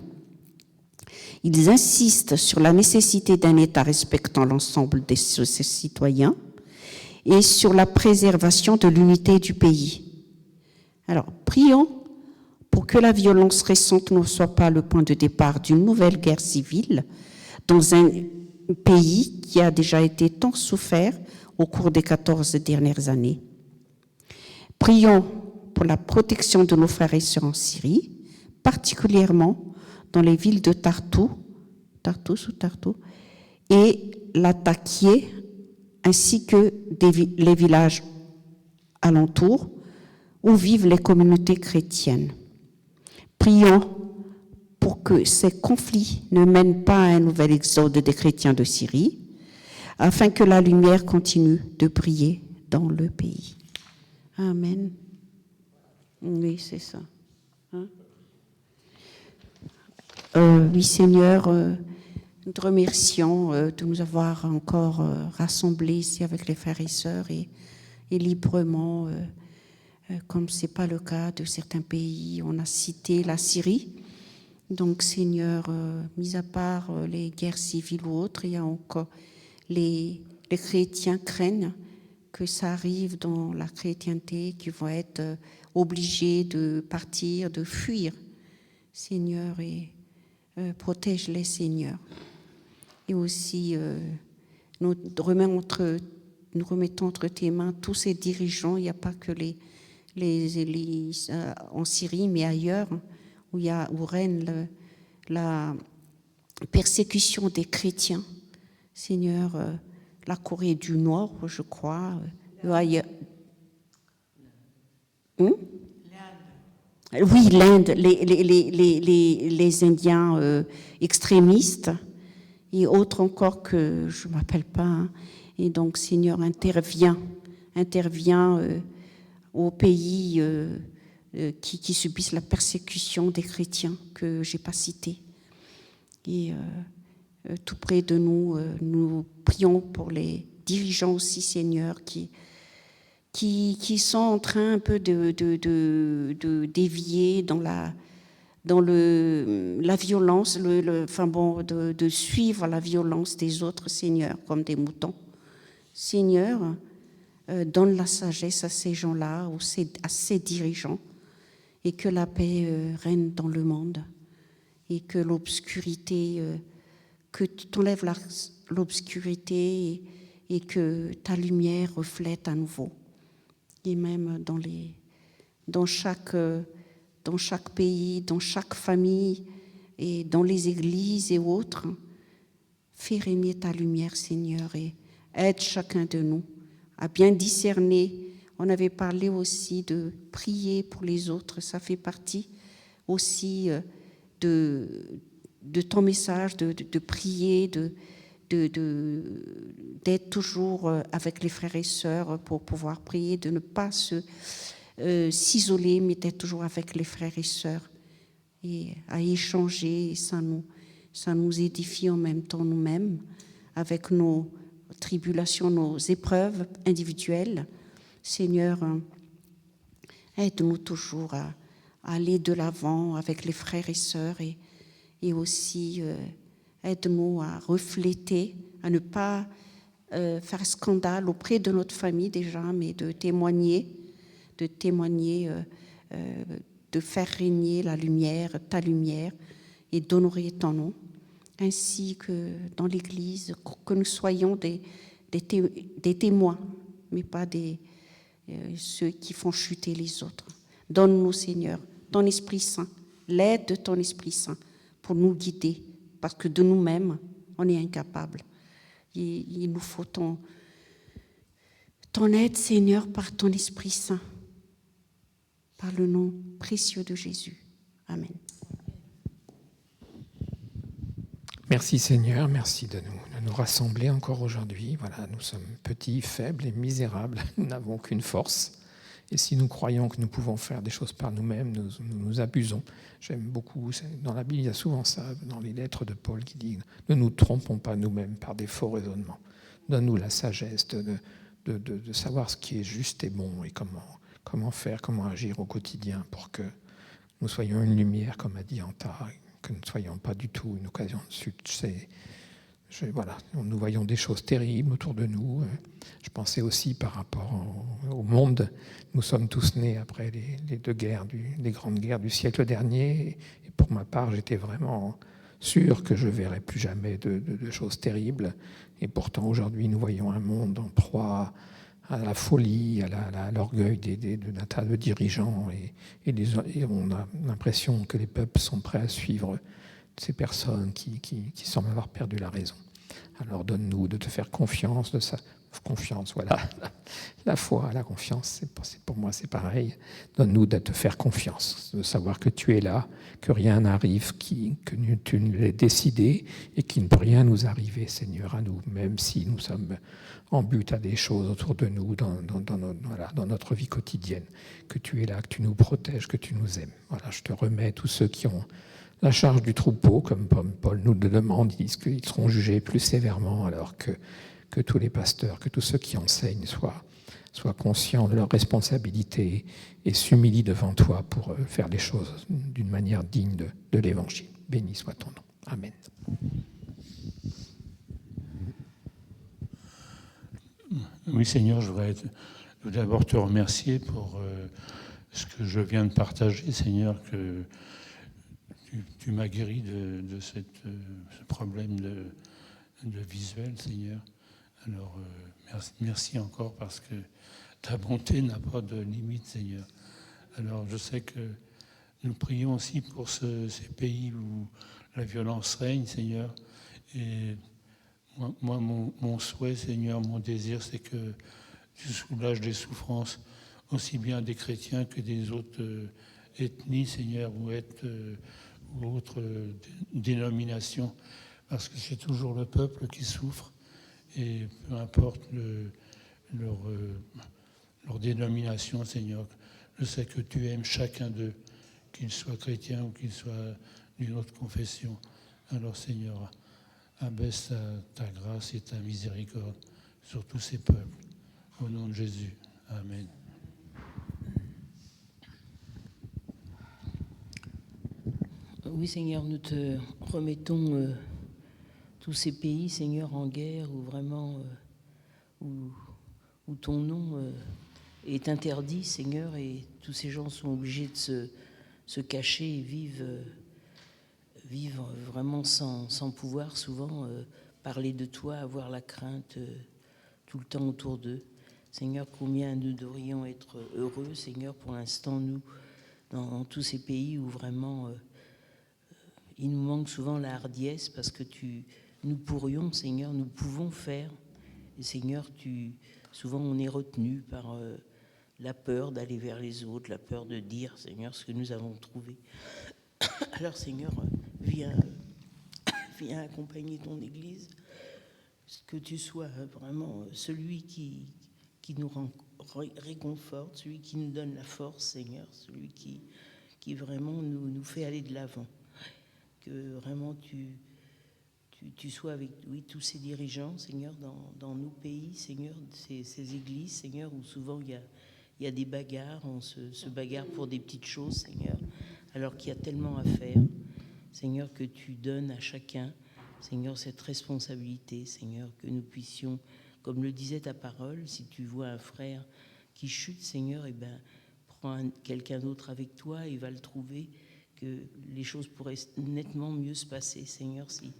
Ils insistent sur la nécessité d'un État respectant l'ensemble de ses citoyens et sur la préservation de l'unité du pays. Alors, prions pour que la violence récente ne soit pas le point de départ d'une nouvelle guerre civile dans un pays qui a déjà été tant souffert au cours des 14 dernières années. Prions pour la protection de nos frères et sœurs en Syrie, particulièrement dans les villes de Tartou et Latakia, ainsi que les villages alentours où vivent les communautés chrétiennes. Prions pour que ces conflits ne mènent pas à un nouvel exode des chrétiens de Syrie, afin que la lumière continue de briller dans le pays. Amen. Oui, c'est ça. Oui, Seigneur, nous te remercions de nous avoir encore rassemblés ici avec les frères et sœurs et librement, comme ce n'est pas le cas de certains pays. On a cité la Syrie. Donc, Seigneur, mis à part les guerres civiles ou autres, il y a encore les chrétiens craignent que ça arrive dans la chrétienté, qui vont être obligés de partir, de fuir, Seigneur, et protège-les, Seigneur. Et aussi, nous remettons entre tes mains tous ces dirigeants. Il n'y a pas que les églises en Syrie, mais ailleurs, où règne la persécution des chrétiens. Seigneur, la Corée du Nord, je crois, ailleurs. Oui, l'Inde, les Indiens extrémistes et autres encore que je ne m'appelle pas. Hein. Et donc, Seigneur, intervient aux pays qui subissent la persécution des chrétiens que je n'ai pas cités. Et tout près de nous, nous prions pour les dirigeants aussi, Seigneur, qui sont en train un peu de dévier dans la violence, de suivre la violence des autres, Seigneur, comme des moutons. Seigneur, donne la sagesse à ces gens-là, à ces dirigeants, et que la paix règne dans le monde, et que l'obscurité, que tu enlèves l'obscurité et que ta lumière reflète à nouveau. Et même dans chaque pays, dans chaque famille, et dans les églises et autres, fais régner ta lumière, Seigneur, et aide chacun de nous à bien discerner. On avait parlé aussi de prier pour les autres, ça fait partie aussi de ton message, de prier, d'être toujours avec les frères et sœurs pour pouvoir prier, de ne pas s'isoler, mais d'être toujours avec les frères et sœurs et à échanger. Et ça nous édifie en même temps nous-mêmes avec nos tribulations, nos épreuves individuelles. Seigneur, aide-nous toujours à aller de l'avant avec les frères et sœurs et aussi aide-nous à refléter, à ne pas faire scandale auprès de notre famille déjà, mais de témoigner, de faire régner la lumière, ta lumière, et d'honorer ton nom. ainsi que dans l'Église, que nous soyons des témoins, mais pas ceux qui font chuter les autres. Donne-nous, Seigneur, ton Esprit Saint, l'aide de ton Esprit Saint pour nous guider, parce que de nous-mêmes, on est incapables. Il nous faut ton aide, Seigneur, par ton Esprit Saint, par le nom précieux de Jésus. Amen. Merci Seigneur, merci de nous rassembler encore aujourd'hui. Voilà, nous sommes petits, faibles et misérables, nous n'avons qu'une force. Et si nous croyons que nous pouvons faire des choses par nous-mêmes, nous abusons. J'aime beaucoup, dans la Bible, il y a souvent ça, dans les lettres de Paul, qui dit « Ne nous trompons pas nous-mêmes par des faux raisonnements. Donne-nous la sagesse de savoir ce qui est juste et bon et comment faire, comment agir au quotidien pour que nous soyons une lumière, comme a dit Anta, que nous ne soyons pas du tout une occasion de chute. Voilà, nous voyons des choses terribles autour de nous. Je pensais aussi par rapport au monde. Nous sommes tous nés après les deux guerres, les grandes guerres du siècle dernier. Et pour ma part, j'étais vraiment sûr que je ne verrais plus jamais de choses terribles. Et pourtant, aujourd'hui, nous voyons un monde en proie à la folie, à l'orgueil d'un tas de dirigeants. Et on a l'impression que les peuples sont prêts à suivre ces personnes qui semblent avoir perdu la raison. Alors donne-nous de te faire confiance, voilà, la foi, la confiance, pour moi c'est pareil. Donne-nous de te faire confiance, de savoir que tu es là, que rien n'arrive, que tu l'as décidé et qu'il ne peut rien nous arriver, Seigneur, à nous, même si nous sommes en but à des choses autour de nous, dans notre vie quotidienne, que tu es là, que tu nous protèges, que tu nous aimes. Voilà, je te remets tous ceux qui ont la charge du troupeau, comme Paul nous le demande, ils disent qu'ils seront jugés plus sévèrement, alors que tous les pasteurs, que tous ceux qui enseignent soient conscients de leurs responsabilités et s'humilient devant toi pour faire les choses d'une manière digne de l'Évangile. Béni soit ton nom. Amen. Oui, Seigneur, je voudrais d'abord te remercier pour ce que je viens de partager, Seigneur, que tu m'as guéri de ce problème de visuel, Seigneur. Alors, merci encore parce que ta bonté n'a pas de limite, Seigneur. Alors, je sais que nous prions aussi pour ces pays où la violence règne, Seigneur. Et moi mon souhait, Seigneur, mon désir, c'est que tu soulages les souffrances aussi bien des chrétiens que des autres ethnies, Seigneur, ou autres dénominations, parce que c'est toujours le peuple qui souffre, et peu importe leur dénomination, Seigneur, je sais que tu aimes chacun d'eux, qu'ils soient chrétiens ou qu'ils soient d'une autre confession. Alors, Seigneur, abaisse ta grâce et ta miséricorde sur tous ces peuples. Au nom de Jésus. Amen. Oui, Seigneur, nous te remettons tous ces pays, Seigneur, en guerre, où vraiment, où ton nom est interdit, Seigneur, et tous ces gens sont obligés de se cacher et vivre vraiment sans pouvoir souvent parler de toi, avoir la crainte tout le temps autour d'eux. Seigneur, combien nous devrions être heureux, Seigneur, pour l'instant, nous, dans tous ces pays où vraiment il nous manque souvent la hardiesse, parce que nous pourrions, Seigneur, nous pouvons faire. Et Seigneur, souvent on est retenu par la peur d'aller vers les autres, la peur de dire, Seigneur, ce que nous avons trouvé. Alors, Seigneur, viens accompagner ton Église, que tu sois vraiment celui qui nous réconforte, celui qui nous donne la force, Seigneur, celui qui vraiment nous fait aller de l'avant. Que vraiment tu sois avec tous ces dirigeants, Seigneur, dans nos pays, Seigneur, ces églises, Seigneur, où souvent il y a des bagarres, on se bagarre pour des petites choses, Seigneur, alors qu'il y a tellement à faire. Seigneur, que tu donnes à chacun, Seigneur, cette responsabilité, Seigneur, que nous puissions, comme le disait ta parole, si tu vois un frère qui chute, Seigneur, prends quelqu'un d'autre avec toi, il va le trouver, que les choses pourraient nettement mieux se passer, Seigneur, si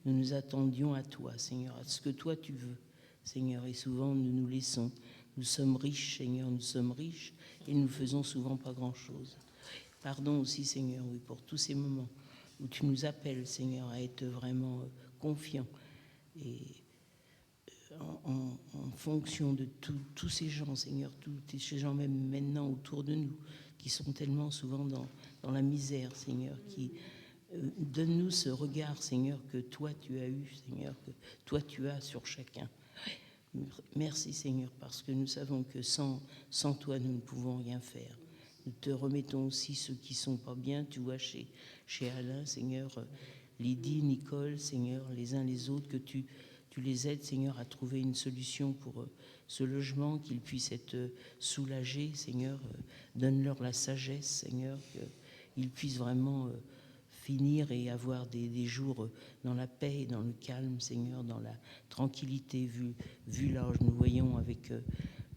nous nous attendions à toi, Seigneur, à ce que toi tu veux, Seigneur, et souvent nous nous laissons. Nous sommes riches, Seigneur, nous sommes riches, et nous faisons souvent pas grand-chose. Pardon aussi, Seigneur, oui, pour tous ces moments où tu nous appelles, Seigneur, à être vraiment confiants et en fonction de tous ces gens, Seigneur, tous ces gens même maintenant autour de nous, qui sont tellement souvent dans la misère, Seigneur, qui donne-nous ce regard, Seigneur, que toi tu as eu, Seigneur, que toi tu as sur chacun. Merci, Seigneur, parce que nous savons que sans toi, nous ne pouvons rien faire. Nous te remettons aussi ceux qui ne sont pas bien, tu vois, chez Alain, Seigneur, Lydie, Nicole, Seigneur, les uns les autres, que tu les aides, Seigneur, à trouver une solution pour ce logement, qu'ils puissent être soulagés, Seigneur. Donne-leur la sagesse, Seigneur, qu'ils puissent vraiment finir et avoir des jours dans la paix et dans le calme, Seigneur, dans la tranquillité, vu là où nous voyons avec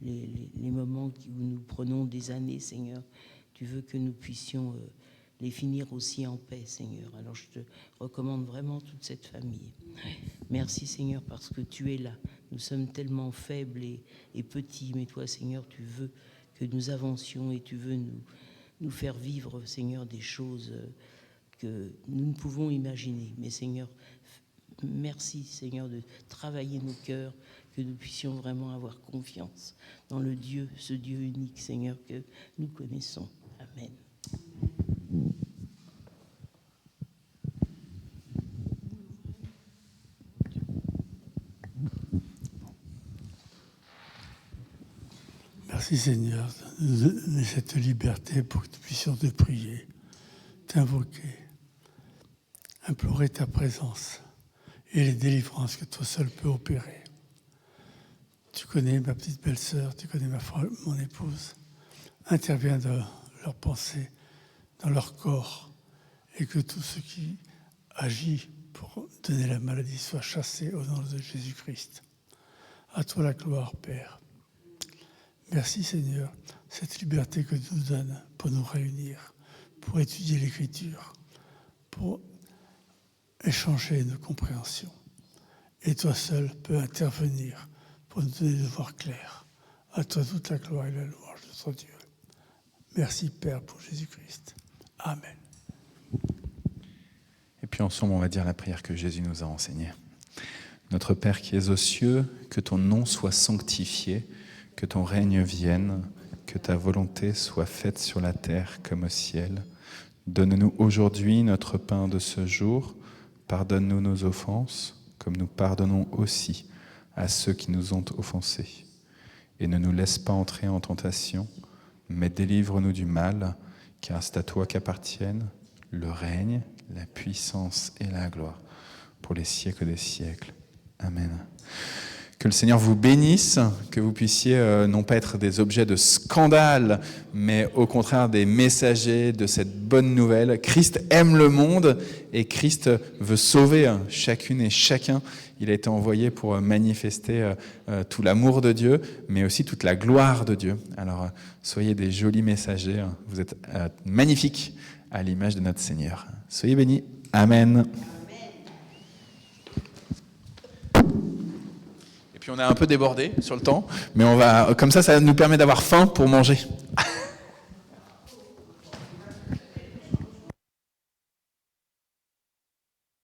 les moments où nous prenons des années, Seigneur. Tu veux que nous puissions les finir aussi en paix, Seigneur. Alors je te recommande vraiment toute cette famille. Merci, Seigneur, parce que tu es là. Nous sommes tellement faibles et petits, mais toi, Seigneur, tu veux que nous avancions et tu veux nous faire vivre, Seigneur, des choses que nous ne pouvons imaginer. Mais Seigneur, merci, Seigneur, de travailler nos cœurs, que nous puissions vraiment avoir confiance dans ce Dieu unique, Seigneur, que nous connaissons. Amen. Merci Seigneur de nous donner cette liberté pour que nous puissions te prier, t'invoquer, implorer ta présence et les délivrances que toi seul peux opérer. Tu connais ma petite belle-sœur, tu connais mon épouse. Interviens dans leurs pensées, dans leur corps, et que tout ce qui agit pour donner la maladie soit chassé au nom de Jésus-Christ. À toi la gloire, Père. Merci Seigneur, cette liberté que tu nous donnes pour nous réunir, pour étudier l'Écriture, pour échanger nos compréhensions. Et toi seul peux intervenir pour nous donner de voir clair. À toi toute la gloire et la louange de notre Dieu. Merci Père pour Jésus-Christ. Amen. Et puis ensemble, on va dire la prière que Jésus nous a enseignée. Notre Père qui es aux cieux, que ton nom soit sanctifié, que ton règne vienne, que ta volonté soit faite sur la terre comme au ciel. Donne-nous aujourd'hui notre pain de ce jour. Pardonne-nous nos offenses, comme nous pardonnons aussi à ceux qui nous ont offensés. Et ne nous laisse pas entrer en tentation, mais délivre-nous du mal, car c'est à toi qu'appartiennent le règne, la puissance et la gloire, pour les siècles des siècles. Amen. Que le Seigneur vous bénisse, que vous puissiez non pas être des objets de scandale, mais au contraire des messagers de cette bonne nouvelle. Christ aime le monde et Christ veut sauver chacune et chacun. Il a été envoyé pour manifester tout l'amour de Dieu, mais aussi toute la gloire de Dieu. Alors, soyez des jolis messagers. Vous êtes magnifiques à l'image de notre Seigneur. Soyez bénis. Amen. Puis on a un peu débordé sur le temps, mais comme ça nous permet d'avoir faim pour manger.